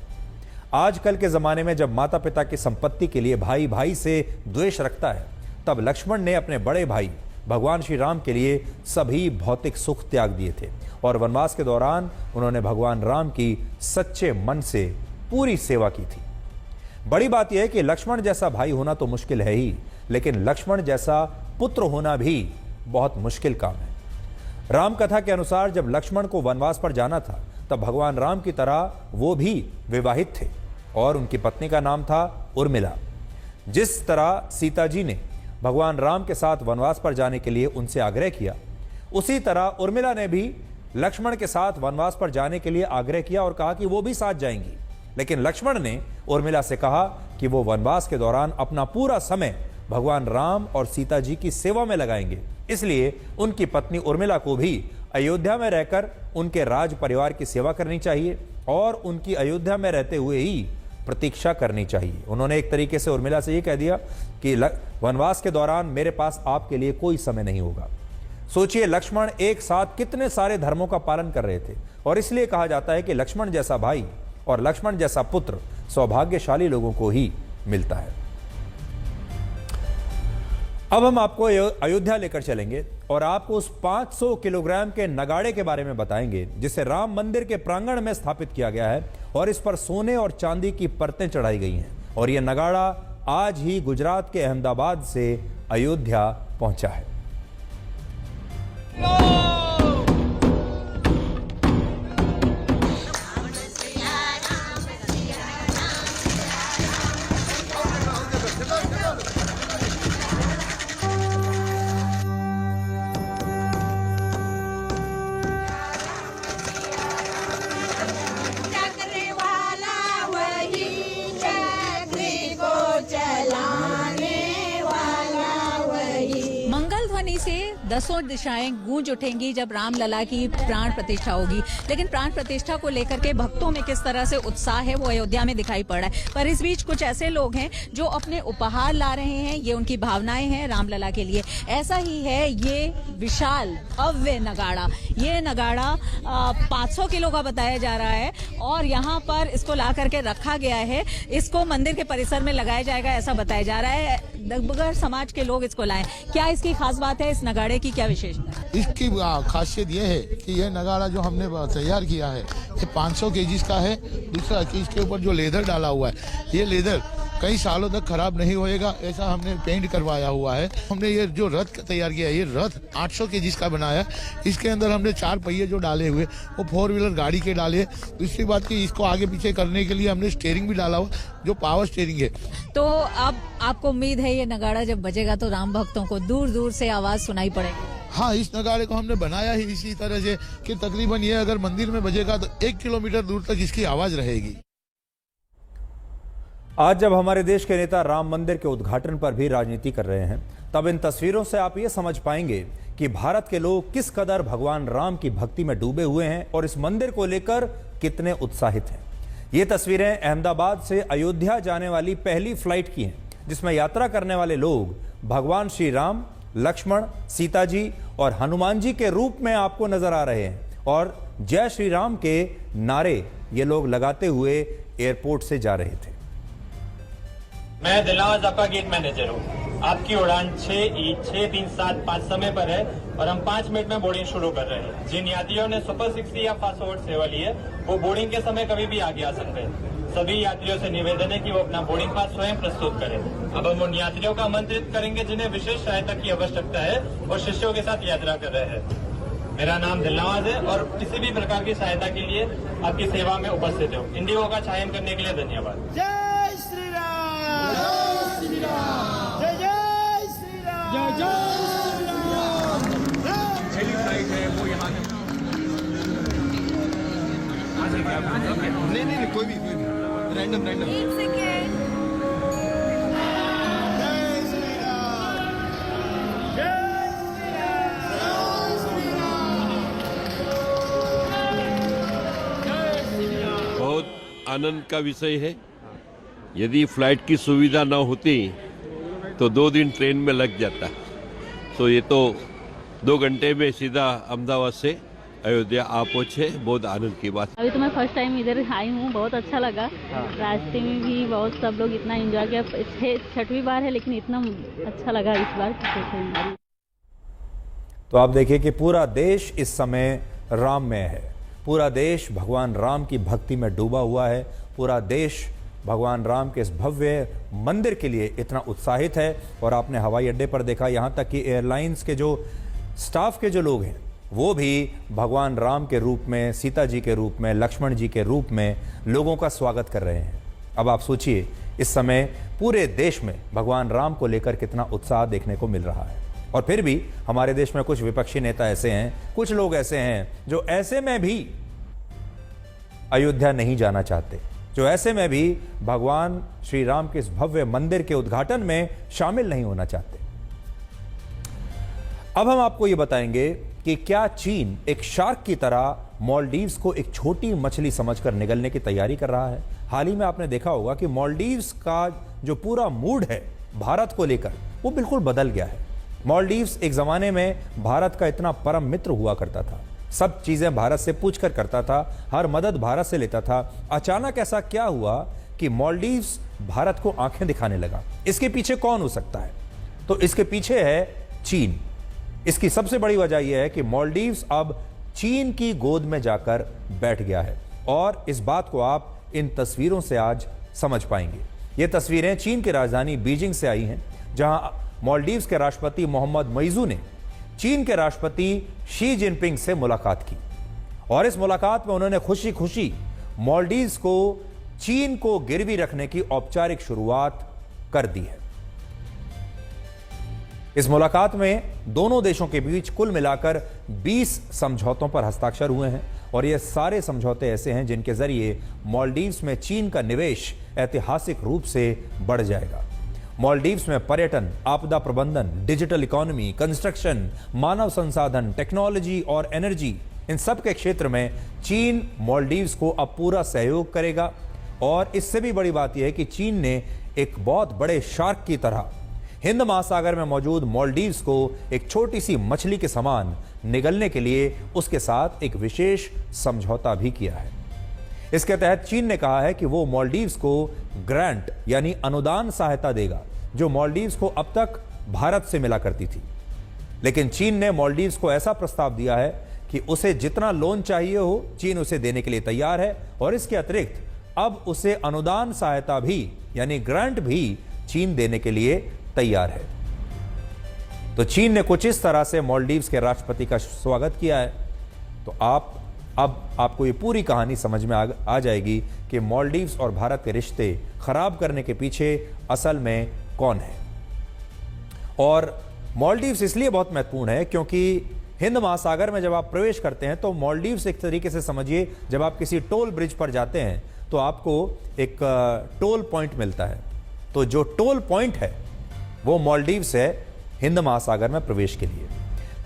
आजकल के जमाने में जब माता पिता की संपत्ति के लिए भाई भाई से द्वेष रखता है, तब लक्ष्मण ने अपने बड़े भाई भगवान श्री राम के लिए सभी भौतिक सुख त्याग दिए थे और वनवास के दौरान उन्होंने भगवान राम की सच्चे मन से पूरी सेवा की थी। बड़ी बात यह है कि लक्ष्मण जैसा भाई होना तो मुश्किल है ही, लेकिन लक्ष्मण जैसा पुत्र होना भी बहुत मुश्किल काम है। राम कथा के अनुसार जब लक्ष्मण को वनवास पर जाना था तब भगवान राम की तरह वो भी विवाहित थे और उनकी पत्नी का नाम था उर्मिला। जिस तरह सीता जी ने भगवान राम के साथ वनवास पर जाने के लिए उनसे आग्रह किया, उसी तरह उर्मिला ने भी लक्ष्मण के साथ वनवास पर जाने के लिए आग्रह किया और कहा कि वो भी साथ जाएंगी। लेकिन लक्ष्मण ने उर्मिला से कहा कि वो वनवास के दौरान अपना पूरा समय भगवान राम और सीता जी की सेवा में लगाएंगे। इसलिए उनकी पत्नी उर्मिला को भी अयोध्या में रहकर उनके राज परिवार की सेवा करनी चाहिए और उनकी अयोध्या में रहते हुए ही प्रतीक्षा करनी चाहिए। उन्होंने एक तरीके से उर्मिला से ये कह दिया कि वनवास के दौरान मेरे पास आपके लिए कोई समय नहीं होगा। सोचिए, लक्ष्मण एक साथ कितने सारे धर्मों का पालन कर रहे थे और इसलिए कहा जाता है कि लक्ष्मण जैसा भाई और लक्ष्मण जैसा पुत्र सौभाग्यशाली लोगों को ही मिलता है। अब हम आपको अयोध्या लेकर चलेंगे और आपको उस 500 किलोग्राम के नगाड़े के बारे में बताएंगे जिसे राम मंदिर के प्रांगण में स्थापित किया गया है और इस पर सोने और चांदी की परतें चढ़ाई गई हैं और यह नगाड़ा आज ही गुजरात के अहमदाबाद से अयोध्या पहुंचा है। दसों दिशाएं गूंज उठेंगी जब रामलला की प्राण प्रतिष्ठा होगी। लेकिन प्राण प्रतिष्ठा को लेकर के भक्तों में किस तरह से उत्साह है वो अयोध्या में दिखाई पड़ रहा है। पर इस बीच कुछ ऐसे लोग हैं जो अपने उपहार ला रहे हैं, ये उनकी भावनाएं हैं रामलला के लिए। ऐसा ही है ये विशाल भव्य नगाड़ा। ये नगाड़ा 500 किलो का बताया जा रहा है और यहाँ पर इसको ला करके रखा गया है। इसको मंदिर के परिसर में लगाया जाएगा ऐसा बताया जा रहा है। दगबगर समाज के लोग इसको लाएं। क्या इसकी खास बात है, इस नगाड़े की क्या विशेषता है? इसकी खासियत यह है कि यह नगाड़ा जो हमने तैयार किया है ये 500 केजीज का है। दूसरा कि इसके ऊपर जो लेदर डाला हुआ है ये लेदर कई सालों तक खराब नहीं होएगा, ऐसा हमने पेंट करवाया हुआ है। हमने ये जो रथ तैयार किया है ये रथ 800 केजीज का बनाया। इसके अंदर हमने 4 पहिए जो डाले हुए वो 4 व्हीलर गाड़ी के डाले। दूसरी बात कि इसको आगे पीछे करने के लिए हमने स्टीयरिंग भी डाला हुआ जो पावर स्टीयरिंग है। तो अब आपको उम्मीद है ये नगाड़ा जब बजेगा तो राम भक्तों को दूर दूर से आवाज सुनाई पड़ेगी? हाँ, इस नगाड़े को हमने बनाया ही इसी तरह से कि तकरीबन ये अगर मंदिर में बजेगा तो 1 किलोमीटर दूर तक इसकी आवाज रहेगी। आज जब हमारे देश के नेता राम मंदिर के उद्घाटन पर भी राजनीति कर रहे हैं तब इन तस्वीरों से आप ये समझ पाएंगे कि भारत के लोग किस कदर भगवान राम की भक्ति में डूबे हुए हैं और इस मंदिर को लेकर कितने उत्साहित हैं। ये तस्वीरें अहमदाबाद से अयोध्या जाने वाली पहली फ्लाइट की हैं जिसमें यात्रा करने वाले लोग भगवान श्री राम, लक्ष्मण, सीता जी और हनुमान जी के रूप में आपको नजर आ रहे हैं और जय श्री राम के नारे ये लोग लगाते हुए एयरपोर्ट से जा रहे थे। मैं दिलनवाज आपका गेट मैनेजर हूँ। आपकी उड़ान 6E6375 समय पर है और हम 5 मिनट में बोर्डिंग शुरू कर रहे हैं। जिन यात्रियों ने सुपर 60 या फास्ट फॉरवर्ड सेवा ली है वो बोर्डिंग के समय कभी भी आगे आ सकते हैं। सभी यात्रियों से निवेदन है कि वो अपना बोर्डिंग पास स्वयं प्रस्तुत करें। अब हम उन यात्रियों को आमंत्रित करेंगे जिन्हें विशेष सहायता की आवश्यकता है और शिष्यों के साथ यात्रा कर रहे हैं। मेरा नाम दिलनवाज है और किसी भी प्रकार की सहायता के लिए आपकी सेवा में उपस्थित हूँ। इंडिगो का चयन करने के लिए धन्यवाद। जय श्री राम, जय श्री राम, जय जय श्री राम, जय जय श्री राम। पहली फ्लाइट है वो यहाँ नहीं कोई भी रैंडम एक सेकेंड। जय श्री राम, जय श्री राम, जय श्री राम। बहुत आनंद का विषय है। यदि फ्लाइट की सुविधा न होती तो 2 दिन ट्रेन में लग जाता। तो ये तो 2 घंटे में सीधा अहमदाबाद से अयोध्या आ पहुंचे। बहुत आनंद की बात। अभी तो मैं फर्स्ट टाइम इधर आई हूँ, बहुत अच्छा लगा। रास्ते में भी बहुत सब लोग इतना एंजॉय किया। 6वीं बार है लेकिन इतना अच्छा लगा इस बार। तो आप देखिए कि पूरा देश इस समय राममय है। पूरा देश भगवान राम की भक्ति में डूबा हुआ है। पूरा देश भगवान राम के इस भव्य मंदिर के लिए इतना उत्साहित है। और आपने हवाई अड्डे पर देखा, यहाँ तक कि एयरलाइंस के जो स्टाफ के जो लोग हैं वो भी भगवान राम के रूप में, सीता जी के रूप में, लक्ष्मण जी के रूप में लोगों का स्वागत कर रहे हैं। अब आप सोचिए, इस समय पूरे देश में भगवान राम को लेकर कितना उत्साह देखने को मिल रहा है। और फिर भी हमारे देश में कुछ विपक्षी नेता ऐसे हैं, कुछ लोग ऐसे हैं जो ऐसे में भी अयोध्या नहीं जाना चाहते, जो ऐसे में भी भगवान श्री राम के इस भव्य मंदिर के उद्घाटन में शामिल नहीं होना चाहते। अब हम आपको यह बताएंगे कि क्या चीन एक शार्क की तरह मालदीव्स को एक छोटी मछली समझकर निगलने की तैयारी कर रहा है। हाल ही में आपने देखा होगा कि मालदीव्स का जो पूरा मूड है भारत को लेकर वो बिल्कुल बदल गया है। मालदीव्स एक जमाने में भारत का इतना परम मित्र हुआ करता था, सब चीजें भारत से पूछ कर करता था, हर मदद भारत से लेता था। अचानक ऐसा क्या हुआ कि मालदीव्स भारत को आंखें दिखाने लगा? इसके पीछे कौन हो सकता है? तो इसके पीछे है चीन। इसकी सबसे बड़ी वजह यह है कि मालदीव्स अब चीन की गोद में जाकर बैठ गया है। और इस बात को आप इन तस्वीरों से आज समझ पाएंगे। ये तस्वीरें चीन की राजधानी बीजिंग से आई हैं, जहां मालदीव्स के राष्ट्रपति मोहम्मद मुइज़ू ने चीन के राष्ट्रपति शी जिनपिंग से मुलाकात की। और इस मुलाकात में उन्होंने खुशी खुशी मालदीव्स को चीन को गिरवी रखने की औपचारिक शुरुआत कर दी है। इस मुलाकात में दोनों देशों के बीच कुल मिलाकर 20 समझौतों पर हस्ताक्षर हुए हैं। और ये सारे समझौते ऐसे हैं जिनके जरिए मालदीव्स में चीन का निवेश ऐतिहासिक रूप से बढ़ जाएगा। मालदीव्स में पर्यटन, आपदा प्रबंधन, डिजिटल इकोनॉमी, कंस्ट्रक्शन, मानव संसाधन, टेक्नोलॉजी और एनर्जी, इन सब के क्षेत्र में चीन मालदीव्स को अब पूरा सहयोग करेगा। और इससे भी बड़ी बात यह है कि चीन ने एक बहुत बड़े शार्क की तरह हिंद महासागर में मौजूद मालदीव्स को एक छोटी सी मछली के समान निगलने के लिए उसके साथ एक विशेष समझौता भी किया है। इसके तहत चीन ने कहा है कि वो मालदीव्स को ग्रांट यानी अनुदान सहायता देगा, जो मालदीव्स को अब तक भारत से मिला करती थी। लेकिन चीन ने मालदीव्स को ऐसा प्रस्ताव दिया है कि उसे जितना लोन चाहिए हो चीन उसे देने के लिए तैयार है। और इसके अतिरिक्त अब उसे अनुदान सहायता भी यानी ग्रांट भी चीन देने के लिए तैयार है। तो चीन ने कुछ इस तरह से मालदीव्स के राष्ट्रपति का स्वागत किया है। तो अब आपको ये पूरी कहानी समझ में आ जाएगी कि मालदीव्स और भारत के रिश्ते खराब करने के पीछे असल में कौन है। और मालदीव्स इसलिए बहुत महत्वपूर्ण है क्योंकि हिंद महासागर में जब आप प्रवेश करते हैं तो मालदीव्स एक तरीके से समझिए, जब आप किसी टोल ब्रिज पर जाते हैं तो आपको एक टोल पॉइंट मिलता है। तो जो टोल पॉइंट है वो मालदीव्स है हिंद महासागर में प्रवेश के लिए।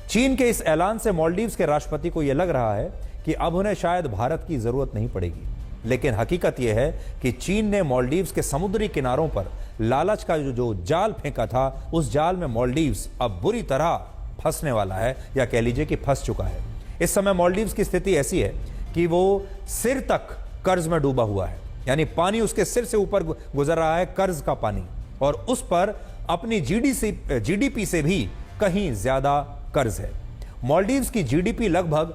चीन के इस ऐलान से मालदीव्स के राष्ट्रपति को यह लग रहा है कि अब उन्हें शायद भारत की जरूरत नहीं पड़ेगी। लेकिन हकीकत यह है कि चीन ने मालदीव्स के समुद्री किनारों पर लालच का जो जाल फेंका था, उस जाल में मालदीव्स अब बुरी तरह फंसने वाला है, या कह लीजिए कि फंस चुका है। इस समय मालदीव्स की स्थिति ऐसी है कि वो सिर तक कर्ज में डूबा हुआ है, यानी पानी उसके सिर से ऊपर गुजर रहा है, कर्ज का पानी, और उस पर अपनी जीडीपी से भी कहीं ज्यादा कर्ज है। मालदीव्स की जीडीपी लगभग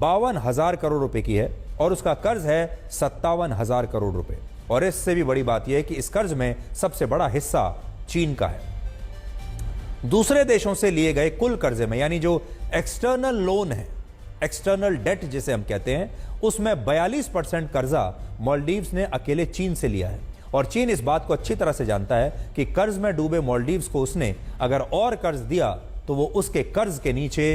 52,000 करोड़ रुपए की है और उसका कर्ज है 57,000 करोड़ रुपए। और इससे भी बड़ी बात यह है कि इस कर्ज में सबसे बड़ा हिस्सा चीन का है। दूसरे देशों से लिए गए कुल कर्जे में, यानी जो एक्सटर्नल लोन है, एक्सटर्नल डेट जिसे हम कहते हैं, उसमें 42% कर्जा मालदीव्स ने अकेले चीन से लिया है। और चीन इस बात को अच्छी तरह से जानता है कि कर्ज में डूबे मालदीव्स को उसने अगर और कर्ज दिया तो वो उसके कर्ज के नीचे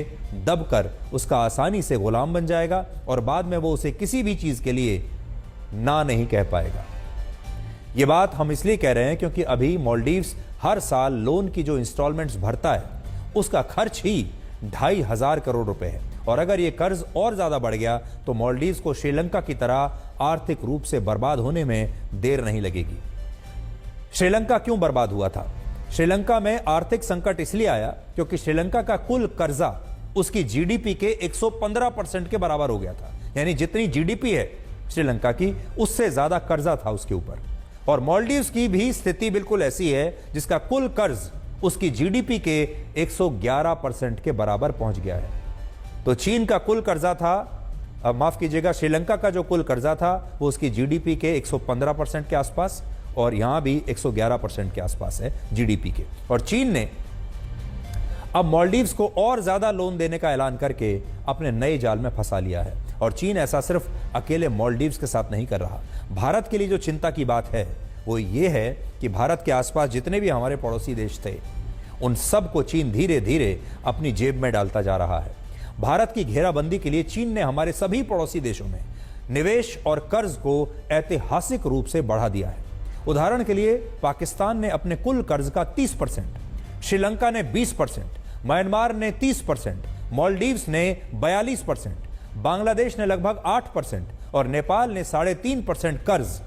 दबकर उसका आसानी से गुलाम बन जाएगा और बाद में वो उसे किसी भी चीज के लिए ना नहीं कह पाएगा। ये बात हम इसलिए कह रहे हैं क्योंकि अभी मालदीव्स हर साल लोन की जो इंस्टॉलमेंट्स भरता है उसका खर्च ही 2,500 करोड़ रुपए है। और अगर ये कर्ज और ज्यादा बढ़ गया तो मालदीव्स को श्रीलंका की तरह आर्थिक रूप से बर्बाद होने में देर नहीं लगेगी। श्रीलंका क्यों बर्बाद हुआ था? श्रीलंका में आर्थिक संकट इसलिए आया क्योंकि श्रीलंका का कुल कर्जा उसकी जीडीपी के 115% के बराबर हो गया था, यानी जितनी जीडीपी है श्रीलंका की उससे ज्यादा कर्जा था उसके ऊपर। और मालदीव्स की भी स्थिति बिल्कुल ऐसी है जिसका कुल कर्ज उसकी जीडीपी के 111% के बराबर पहुंच गया है। तो चीन का कुल कर्जा था, माफ कीजिएगा, श्रीलंका का जो कुल कर्जा था वो उसकी जीडीपी के 115% के आसपास, और यहां भी 111% के आसपास है जीडीपी के। और चीन ने अब मालदीव्स को और ज्यादा लोन देने का ऐलान करके अपने नए जाल में फंसा लिया है। और चीन ऐसा सिर्फ अकेले मालदीव्स के साथ नहीं कर रहा। भारत के लिए जो चिंता की बात है वो ये है कि भारत के आसपास जितने भी हमारे पड़ोसी देश थे उन सब को चीन धीरे धीरे अपनी जेब में डालता जा रहा है। भारत की घेराबंदी के लिए चीन ने हमारे सभी पड़ोसी देशों में निवेश और कर्ज को ऐतिहासिक रूप से बढ़ा दिया है। उदाहरण के लिए पाकिस्तान ने अपने कुल कर्ज का 30%, श्रीलंका ने 20%, म्यांमार ने 30%, मालदीव्स ने 42%, बांग्लादेश ने लगभग 8% और नेपाल ने 3.5% कर्ज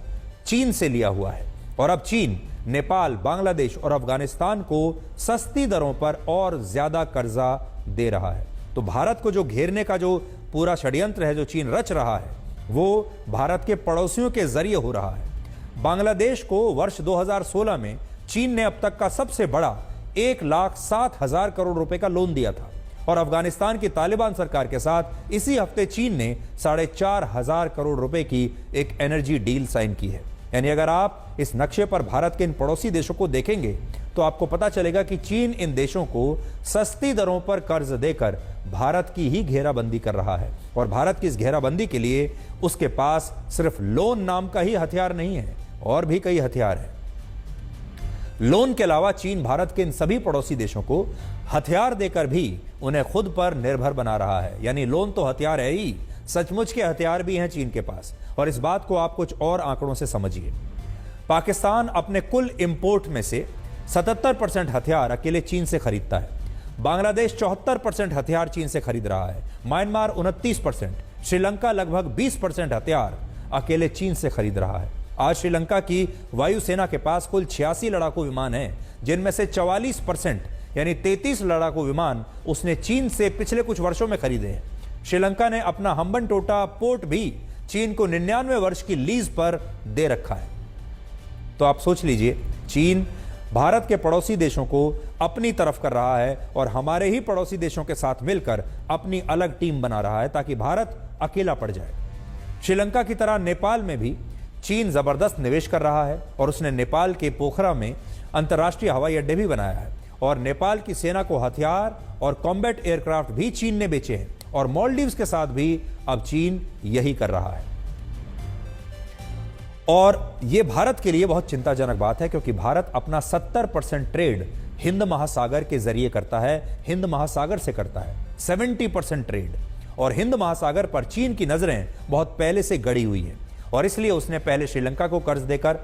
चीन से लिया हुआ है। और अब चीन नेपाल, बांग्लादेश और अफगानिस्तान को सस्ती दरों पर और ज्यादा कर्जा दे रहा है। तो भारत को जो घेरने का जो पूरा षड्यंत्र है जो चीन रच रहा है वो भारत के पड़ोसियों के जरिए हो रहा है। बांग्लादेश को वर्ष 2016 में चीन ने अब तक का सबसे बड़ा 1,07,000 करोड़ रुपए का लोन दिया था। और अफगानिस्तान की तालिबान सरकार के साथ इसी हफ्ते चीन ने 4,500 करोड़ रुपए की एक एनर्जी डील साइन की है। यानी अगर आप इस नक्शे पर भारत के इन पड़ोसी देशों को देखेंगे तो आपको पता चलेगा कि चीन इन देशों को सस्ती दरों पर कर्ज देकर भारत की ही घेराबंदी कर रहा है। और भारत की इस घेराबंदी के लिए उसके पास सिर्फ लोन नाम का ही हथियार नहीं है, और भी कई हथियार हैं। लोन के अलावा चीन भारत के इन सभी पड़ोसी देशों को हथियार देकर भी उन्हें खुद पर निर्भर बना रहा है। यानी लोन तो हथियार है ही, सचमुच के हथियार भी हैं चीन के पास। और इस बात को आप कुछ और आंकड़ों से समझिए। पाकिस्तान अपने कुल इंपोर्ट में से 77% हथियार अकेले चीन से खरीदता है। बांग्लादेश 74% हथियार चीन से खरीद रहा है। म्यांमार 29%, श्रीलंका लगभग 20% हथियार अकेले चीन से खरीद रहा है। आज श्रीलंका की वायुसेना के पास कुल 86 लड़ाकू विमान हैं, जिनमें से 44% यानी 33 लड़ाकू विमान उसने चीन से पिछले कुछ वर्षों में खरीदे हैं। श्रीलंका ने अपना हम्बनटोटा पोर्ट भी चीन को 99 वर्ष की लीज पर दे रखा है। तो आप सोच लीजिए, चीन भारत के पड़ोसी देशों को अपनी तरफ कर रहा है और हमारे ही पड़ोसी देशों के साथ मिलकर अपनी अलग टीम बना रहा है ताकि भारत अकेला पड़ जाए। श्रीलंका की तरह नेपाल में भी चीन जबरदस्त निवेश कर रहा है और उसने नेपाल के पोखरा में अंतर्राष्ट्रीय हवाई अड्डे भी बनाया है। और नेपाल की सेना को हथियार और कॉम्बैट एयरक्राफ्ट भी चीन ने बेचे हैं। और मालदीव्स के साथ भी अब चीन यही कर रहा है। और यह भारत के लिए बहुत चिंताजनक बात है, क्योंकि भारत अपना 70% ट्रेड हिंद महासागर के जरिए करता है, हिंद महासागर से करता है 70% ट्रेड। और हिंद महासागर पर चीन की नजरें बहुत पहले से गड़ी हुई है और इसलिए उसने पहले श्रीलंका को कर्ज देकर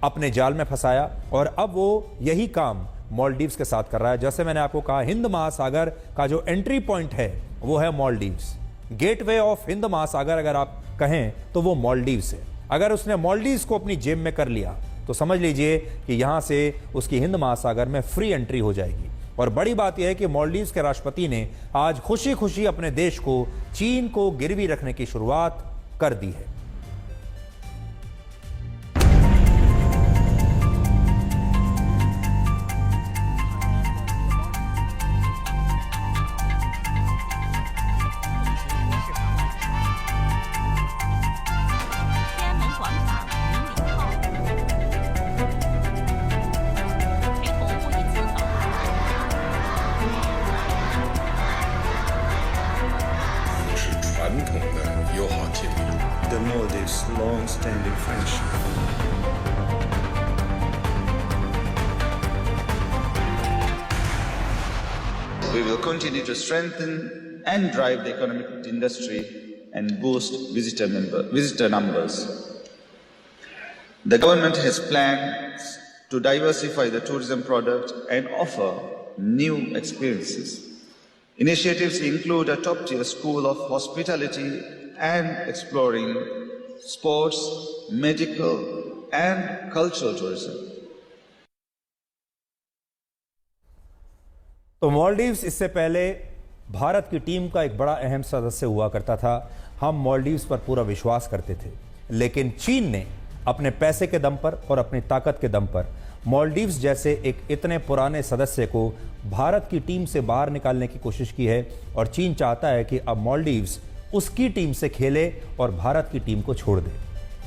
अपने जाल में फंसाया और अब वो यही काम मालदीव्स के साथ कर रहा है। जैसे मैंने आपको कहा, हिंद महासागर का जो एंट्री पॉइंट है वो है मालदीव्स। गेटवे ऑफ हिंद महासागर अगर आप कहें तो वो मालदीव्स है। अगर उसने मालदीव्स को अपनी जेब में कर लिया तो समझ लीजिए कि यहां से उसकी हिंद महासागर में फ्री एंट्री हो जाएगी। और बड़ी बात यह है कि मालदीव्स के राष्ट्रपति ने आज खुशी खुशी अपने देश को चीन को गिरवी रखने की शुरुआत कर दी है। The Maldives' long-standing friendship. We will continue to strengthen and drive the economic industry and boost visitor numbers. The government has plans to diversify the tourism product and offer new experiences. Initiatives include a top-tier school of hospitality and exploring sports, medical and cultural tourism. तो मालदीव्स इससे पहले भारत की team का एक बड़ा अहम सदस्य हुआ करता था। हम मालदीव्स पर पूरा विश्वास करते थे, लेकिन चीन ने अपने पैसे के दम पर और अपनी ताकत के दम पर मालदीव्स जैसे एक इतने पुराने सदस्य को भारत की टीम से बाहर निकालने की कोशिश की है और चीन चाहता है कि अब मालदीव्स उसकी टीम से खेले और भारत की टीम को छोड़ दे।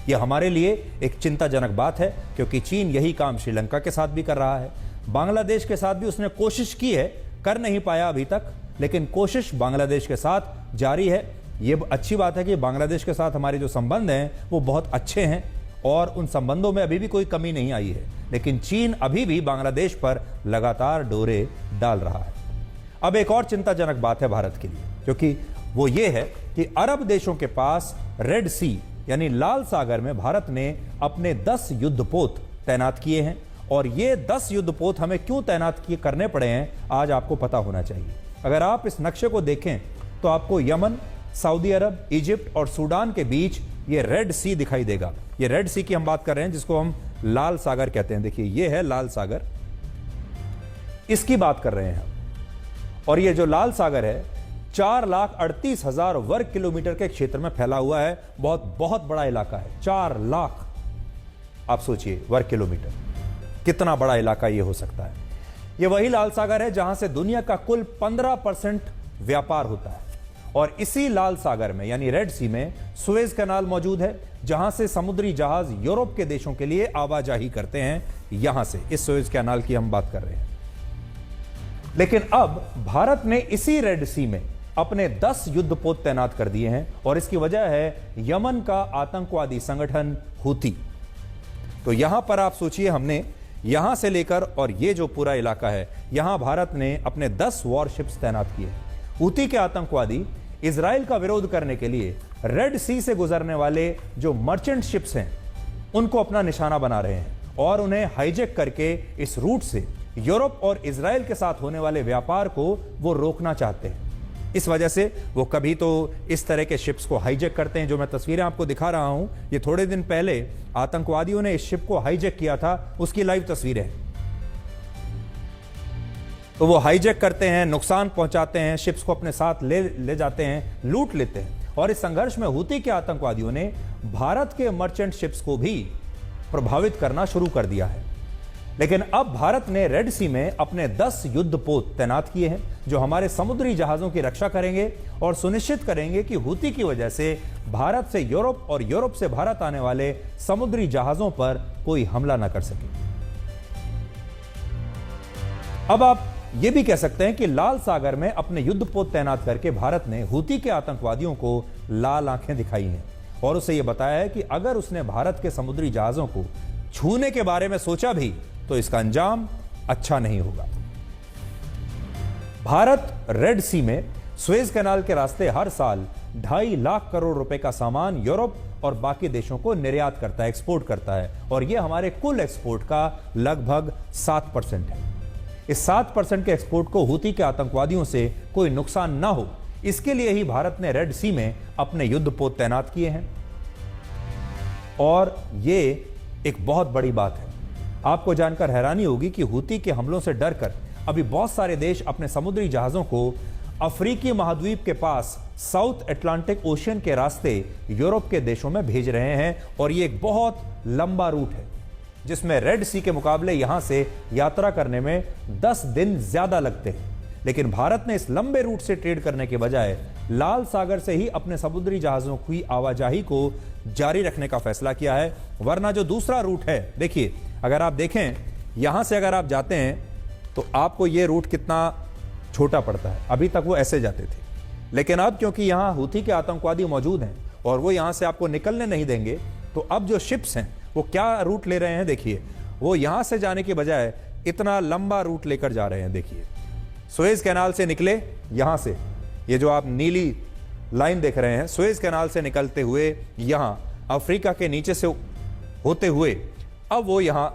यह हमारे लिए एक चिंताजनक बात है, क्योंकि चीन यही काम श्रीलंका के साथ भी कर रहा है, बांग्लादेश के साथ भी उसने कोशिश की है, कर नहीं पाया अभी तक, लेकिन कोशिश बांग्लादेश के साथ जारी है। ये अच्छी बात है कि बांग्लादेश के साथ हमारे जो संबंध हैं वो बहुत अच्छे हैं और उन संबंधों में अभी भी कोई कमी नहीं आई है, लेकिन चीन अभी भी बांग्लादेश पर लगातार डोरे डाल रहा है। अब एक और चिंताजनक बात है भारत के लिए, क्योंकि वो ये है कि अरब देशों के पास रेड सी यानी लाल सागर में भारत ने अपने 10 युद्धपोत तैनात किए हैं। और ये 10 युद्धपोत हमें क्यों तैनात करने पड़े हैं, आज आपको पता होना चाहिए। अगर आप इस नक्शे को देखें तो आपको यमन, सऊदी अरब, इजिप्ट और सूडान के बीच ये रेड सी दिखाई देगा। ये रेड सी की हम बात कर रहे हैं, जिसको हम लाल सागर कहते हैं। देखिए, ये है लाल सागर, इसकी बात कर रहे हैं हम। और ये जो लाल सागर है 4,38,000 वर्ग किलोमीटर के क्षेत्र में फैला हुआ है। बहुत बहुत बड़ा इलाका है। 4 लाख, आप सोचिए, वर्ग किलोमीटर, कितना बड़ा इलाका ये हो सकता है। ये वही लाल सागर है जहां से दुनिया का कुल 15% व्यापार होता है। और इसी लाल सागर में यानी रेड सी में सुएज कैनाल मौजूद है, जहां से समुद्री जहाज यूरोप के देशों के लिए आवाजाही करते हैं। यहां से इस सुएज कैनाल की हम बात कर रहे हैं। लेकिन अब भारत ने इसी रेड सी में अपने 10 युद्धपोत तैनात कर दिए हैं और इसकी वजह है यमन का आतंकवादी संगठन हूती। तो यहां पर आप सोचिए, हमने यहां से लेकर और ये जो पूरा इलाका है, यहां भारत ने अपने 10 वॉरशिप्स तैनात किए। हूती के आतंकवादी इजराइल का विरोध करने के लिए रेड सी से गुजरने वाले जो मर्चेंट शिप्स हैं उनको अपना निशाना बना रहे हैं और उन्हें हाईजैक करके इस रूट से यूरोप और इजराइल के साथ होने वाले व्यापार को वो रोकना चाहते हैं। इस वजह से वो कभी तो इस तरह के शिप्स को हाईजैक करते हैं। जो मैं तस्वीरें आपको दिखा रहा हूं, ये थोड़े दिन पहले आतंकवादियों ने इस शिप को हाईजैक किया था, उसकी लाइव तस्वीरें हैं। तो वो हाईजैक करते हैं, नुकसान पहुंचाते हैं, शिप्स को अपने साथ ले जाते हैं, लूट लेते हैं। और इस संघर्ष में हूती के आतंकवादियों ने भारत के मर्चेंट शिप्स को भी प्रभावित करना शुरू कर दिया है। लेकिन अब भारत ने रेड सी में अपने 10 युद्धपोत तैनात किए हैं, जो हमारे समुद्री जहाजों की रक्षा करेंगे और सुनिश्चित करेंगे कि हूती की वजह से भारत से यूरोप और यूरोप से भारत आने वाले समुद्री जहाजों पर कोई हमला न कर सके। अब आप यह भी कह सकते हैं कि लाल सागर में अपने युद्धपोत तैनात करके भारत ने हूती के आतंकवादियों को लाल आंखें दिखाई हैं और उसे यह बताया है कि अगर उसने भारत के समुद्री जहाजों को छूने के बारे में सोचा भी तो इसका अंजाम अच्छा नहीं होगा। भारत रेड सी में सुएज कैनाल के रास्ते हर साल 2.5 लाख करोड़ रुपए का सामान यूरोप और बाकी देशों को निर्यात करता है, एक्सपोर्ट करता है, और यह हमारे कुल एक्सपोर्ट का लगभग 7% है। इस 7% के एक्सपोर्ट को हूती के आतंकवादियों से कोई नुकसान ना हो, इसके लिए ही भारत ने रेड सी में अपने युद्धपोत तैनात किए हैं। और ये एक बहुत बड़ी बात है। आपको जानकर हैरानी होगी कि हूती के हमलों से डरकर अभी बहुत सारे देश अपने समुद्री जहाजों को अफ्रीकी महाद्वीप के पास साउथ अटलांटिक ओशियन के रास्ते यूरोप के देशों में भेज रहे हैं। और ये एक बहुत लंबा रूट है, जिसमें रेड सी के मुकाबले यहां से यात्रा करने में 10 दिन ज्यादा लगते हैं। लेकिन भारत ने इस लंबे रूट से ट्रेड करने के बजाय लाल सागर से ही अपने समुद्री जहाजों की आवाजाही को जारी रखने का फैसला किया है। वरना जो दूसरा रूट है, देखिए, अगर आप देखें यहां से अगर आप जाते हैं तो आपको यह रूट कितना छोटा पड़ता है। अभी तक वो ऐसे जाते थे, लेकिन अब क्योंकि यहां हूती के आतंकवादी मौजूद हैं और वो यहां से आपको निकलने नहीं देंगे, तो अब जो शिप्स हैं वो क्या रूट ले रहे हैं, देखिए, वो यहां से जाने के बजाय इतना लंबा रूट लेकर जा रहे हैं। देखिए, सुएज कैनाल से निकले, यहां से ये जो आप नीली लाइन देख रहे हैं, सुएज कैनाल से निकलते हुए यहां अफ्रीका के नीचे से होते हुए अब वो यहां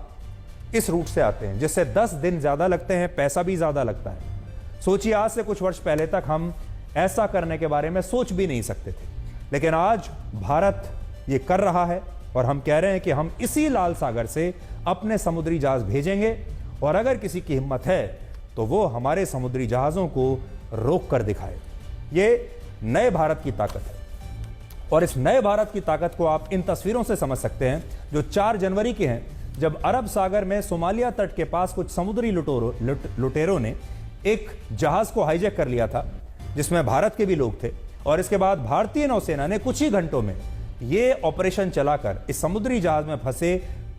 इस रूट से आते हैं, जिससे 10 दिन ज्यादा लगते हैं, पैसा भी ज्यादा लगता है। सोचिए, आज से कुछ वर्ष पहले तक हम ऐसा करने के बारे में सोच भी नहीं सकते थे, लेकिन आज भारत ये कर रहा है और हम कह रहे हैं कि हम इसी लाल सागर से अपने समुद्री जहाज भेजेंगे और अगर किसी की हिम्मत है तो वो हमारे समुद्री जहाजों को रोक कर दिखाए। ये नए भारत की ताकत है और इस नए भारत की ताकत को आप इन तस्वीरों से समझ सकते हैं जो 4 जनवरी की हैं, जब अरब सागर में सोमालिया तट के पास कुछ समुद्री लुटेरों ने एक जहाज को हाईजैक कर लिया था जिसमें भारत के भी लोग थे। और इसके बाद भारतीय नौसेना ने कुछ ही घंटों में यह ऑपरेशन चलाकर इस समुद्री जहाज में फंसे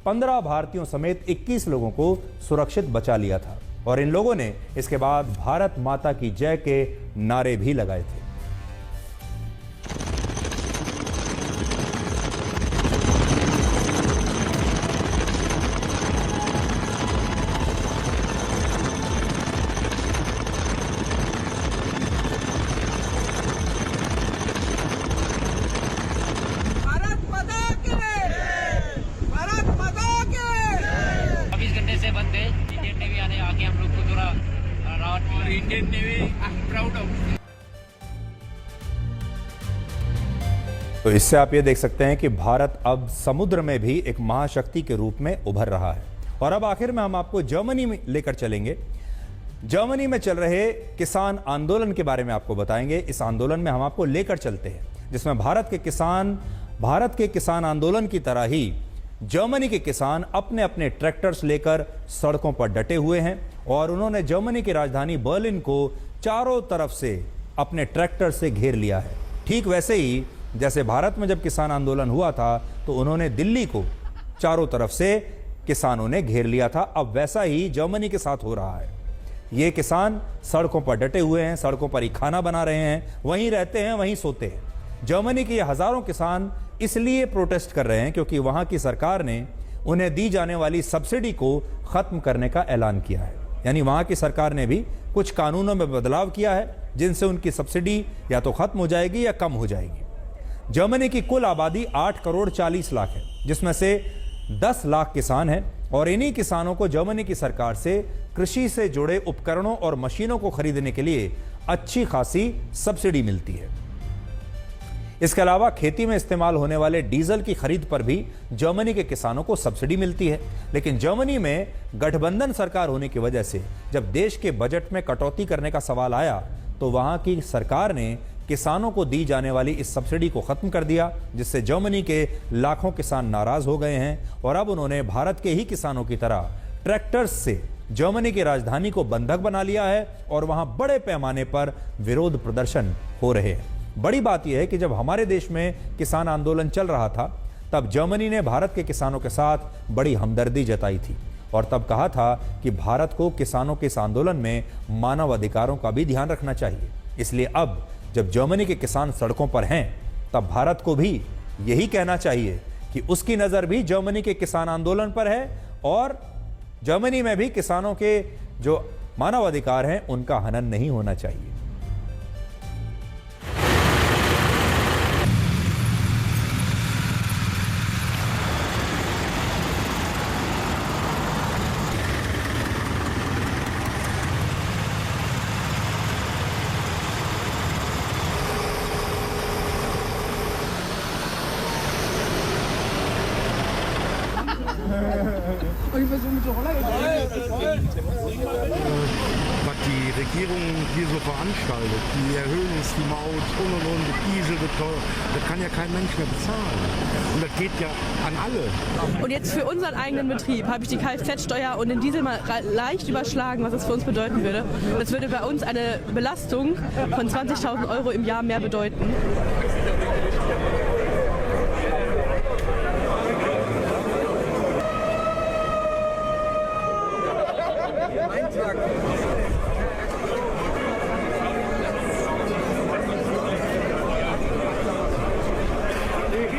15 भारतीयों समेत 21 लोगों को सुरक्षित बचा लिया था। और इन लोगों ने इसके बाद भारत माता की जय के नारे भी लगाए थे। तो इससे आप ये देख सकते हैं कि भारत अब समुद्र में भी एक महाशक्ति के रूप में उभर रहा है। और अब आखिर में हम आपको जर्मनी में लेकर चलेंगे। जर्मनी में चल रहे किसान आंदोलन के बारे में आपको बताएंगे। इस आंदोलन में हम आपको लेकर चलते हैं जिसमें भारत के किसान आंदोलन की तरह ही जर्मनी के किसान अपने अपने ट्रैक्टर्स लेकर सड़कों पर डटे हुए हैं और उन्होंने जर्मनी की राजधानी बर्लिन को चारों तरफ से अपने ट्रैक्टर से घेर लिया है। ठीक वैसे ही जैसे भारत में जब किसान आंदोलन हुआ था तो उन्होंने दिल्ली को चारों तरफ से किसानों ने घेर लिया था। अब वैसा ही जर्मनी के साथ हो रहा है। ये किसान सड़कों पर डटे हुए हैं, सड़कों पर ही खाना बना रहे हैं, वहीं रहते हैं, वहीं सोते हैं। जर्मनी के ये हजारों किसान इसलिए प्रोटेस्ट कर रहे हैं क्योंकि वहां की सरकार ने उन्हें दी जाने वाली सब्सिडी को खत्म करने का ऐलान किया है। यानी वहां की सरकार ने भी कुछ कानूनों में बदलाव किया है जिनसे उनकी सब्सिडी या तो खत्म हो जाएगी या कम हो जाएगी। जर्मनी की कुल आबादी 8 करोड़ 40 लाख है जिसमें से 10 लाख किसान हैं और इन्हीं किसानों को जर्मनी की सरकार से कृषि से जुड़े उपकरणों और मशीनों को खरीदने के लिए अच्छी खासी सब्सिडी मिलती है। इसके अलावा खेती में इस्तेमाल होने वाले डीजल की खरीद पर भी जर्मनी के किसानों को सब्सिडी मिलती है। लेकिन जर्मनी में गठबंधन सरकार होने की वजह से जब देश के बजट में कटौती करने का सवाल आया तो वहां की सरकार ने किसानों को दी जाने वाली इस सब्सिडी को खत्म कर दिया, जिससे जर्मनी के लाखों किसान नाराज हो गए हैं और अब उन्होंने भारत के ही किसानों की तरह ट्रैक्टर्स से जर्मनी की राजधानी को बंधक बना लिया है और वहां बड़े पैमाने पर विरोध प्रदर्शन हो रहे हैं। बड़ी बात यह है कि जब हमारे देश में किसान आंदोलन चल रहा था तब जर्मनी ने भारत के किसानों के साथ बड़ी हमदर्दी जताई थी और तब कहा था कि भारत को किसानों के इस आंदोलन में मानव अधिकारों का भी ध्यान रखना चाहिए। इसलिए अब जब जर्मनी के किसान सड़कों पर हैं तब भारत को भी यही कहना चाहिए कि उसकी नजर भी जर्मनी के किसान आंदोलन पर है और जर्मनी में भी किसानों के जो मानव अधिकार हैं उनका हनन नहीं होना चाहिए। Was die Regierung hier so veranstaltet, die erhöhen uns die Maut und, Diesel wird teuer, das kann ja kein Mensch mehr bezahlen. Und das geht ja an alle. Und jetzt für unseren eigenen Betrieb habe ich die Kfz-Steuer und den Diesel mal leicht überschlagen, was das für uns bedeuten würde. Das würde bei uns eine Belastung von 20.000 Euro im Jahr mehr bedeuten.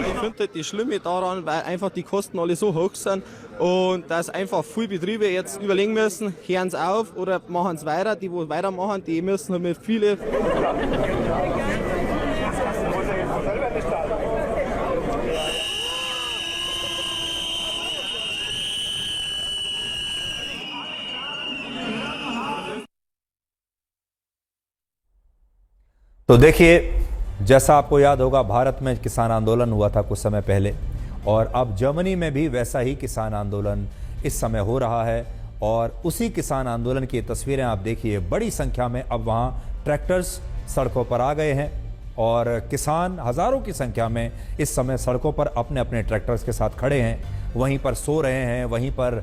Ich finde das Schlimme daran, weil einfach die Kosten alle so hoch sind und dass einfach viele Betriebe jetzt überlegen müssen, hören sie auf oder machen es weiter. Die, die weitermachen, die müssen halt mit viele... तो देखिए, जैसा आपको याद होगा भारत में किसान आंदोलन हुआ था कुछ समय पहले और अब जर्मनी में भी वैसा ही किसान आंदोलन इस समय हो रहा है और उसी किसान आंदोलन की तस्वीरें आप देखिए। बड़ी संख्या में अब वहाँ ट्रैक्टर्स सड़कों पर आ गए हैं और किसान हजारों की संख्या में इस समय सड़कों पर अपने अपने ट्रैक्टर्स के साथ खड़े हैं। वहीं पर सो रहे हैं, वहीं पर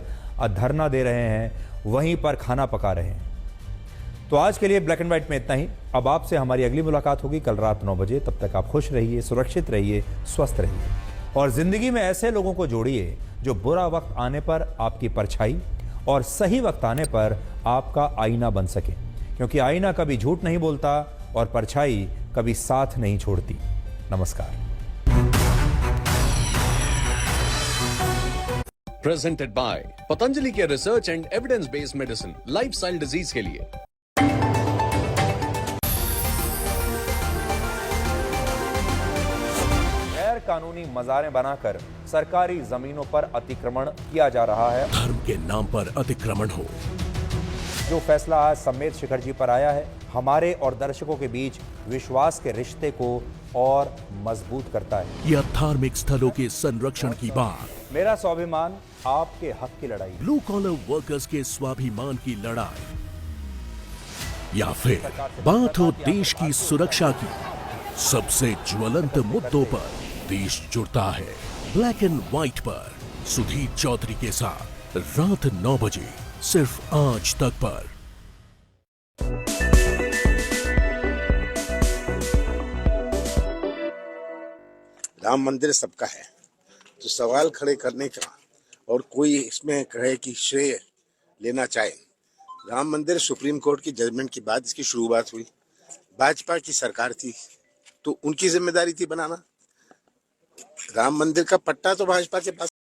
धरना दे रहे हैं, वहीं पर खाना पका रहे हैं। तो आज के लिए ब्लैक एंड व्हाइट में इतना ही। अब आपसे हमारी अगली मुलाकात होगी कल रात 9 बजे। तब तक आप खुश रहिए, सुरक्षित रहिए, स्वस्थ रहिए और जिंदगी में ऐसे लोगों को जोड़िए जो बुरा वक्त आने पर आपकी परछाई और सही वक्त आने पर आपका आईना बन सके, क्योंकि आईना कभी झूठ नहीं बोलता और परछाई कभी साथ नहीं छोड़ती। नमस्कार। प्रेजेंटेड बाय पतंजलि के research and evidence based medicine lifestyle disease के लिए। गैर कानूनी मज़ारें बनाकर सरकारी जमीनों पर अतिक्रमण किया जा रहा है। धर्म के नाम पर अतिक्रमण हो। जो फैसला आज सम्मेत शिखर जी पर आया है, हमारे और दर्शकों के बीच विश्वास के रिश्ते को और मजबूत करता है। यह धार्मिक स्थलों के संरक्षण की बात, मेरा स्वाभिमान आपके हक की लड़ाई, ब्लू कॉलर वर्कर्स के स्वाभिमान की लड़ाई, या फिर बात हो देश की सुरक्षा की, सबसे ज्वलंत मुद्दों पर देश जुड़ता है। ब्लैक एंड व्हाइट पर सुधीर चौधरी के साथ रात 9 बजे सिर्फ आज तक पर। राम मंदिर सबका है, तो सवाल खड़े करने का और कोई इसमें कहे कि श्रेय लेना चाहे, राम मंदिर सुप्रीम कोर्ट की जजमेंट के बाद इसकी शुरुआत हुई। भाजपा की सरकार थी तो उनकी जिम्मेदारी थी बनाना। राम मंदिर का पट्टा तो भाजपा के पास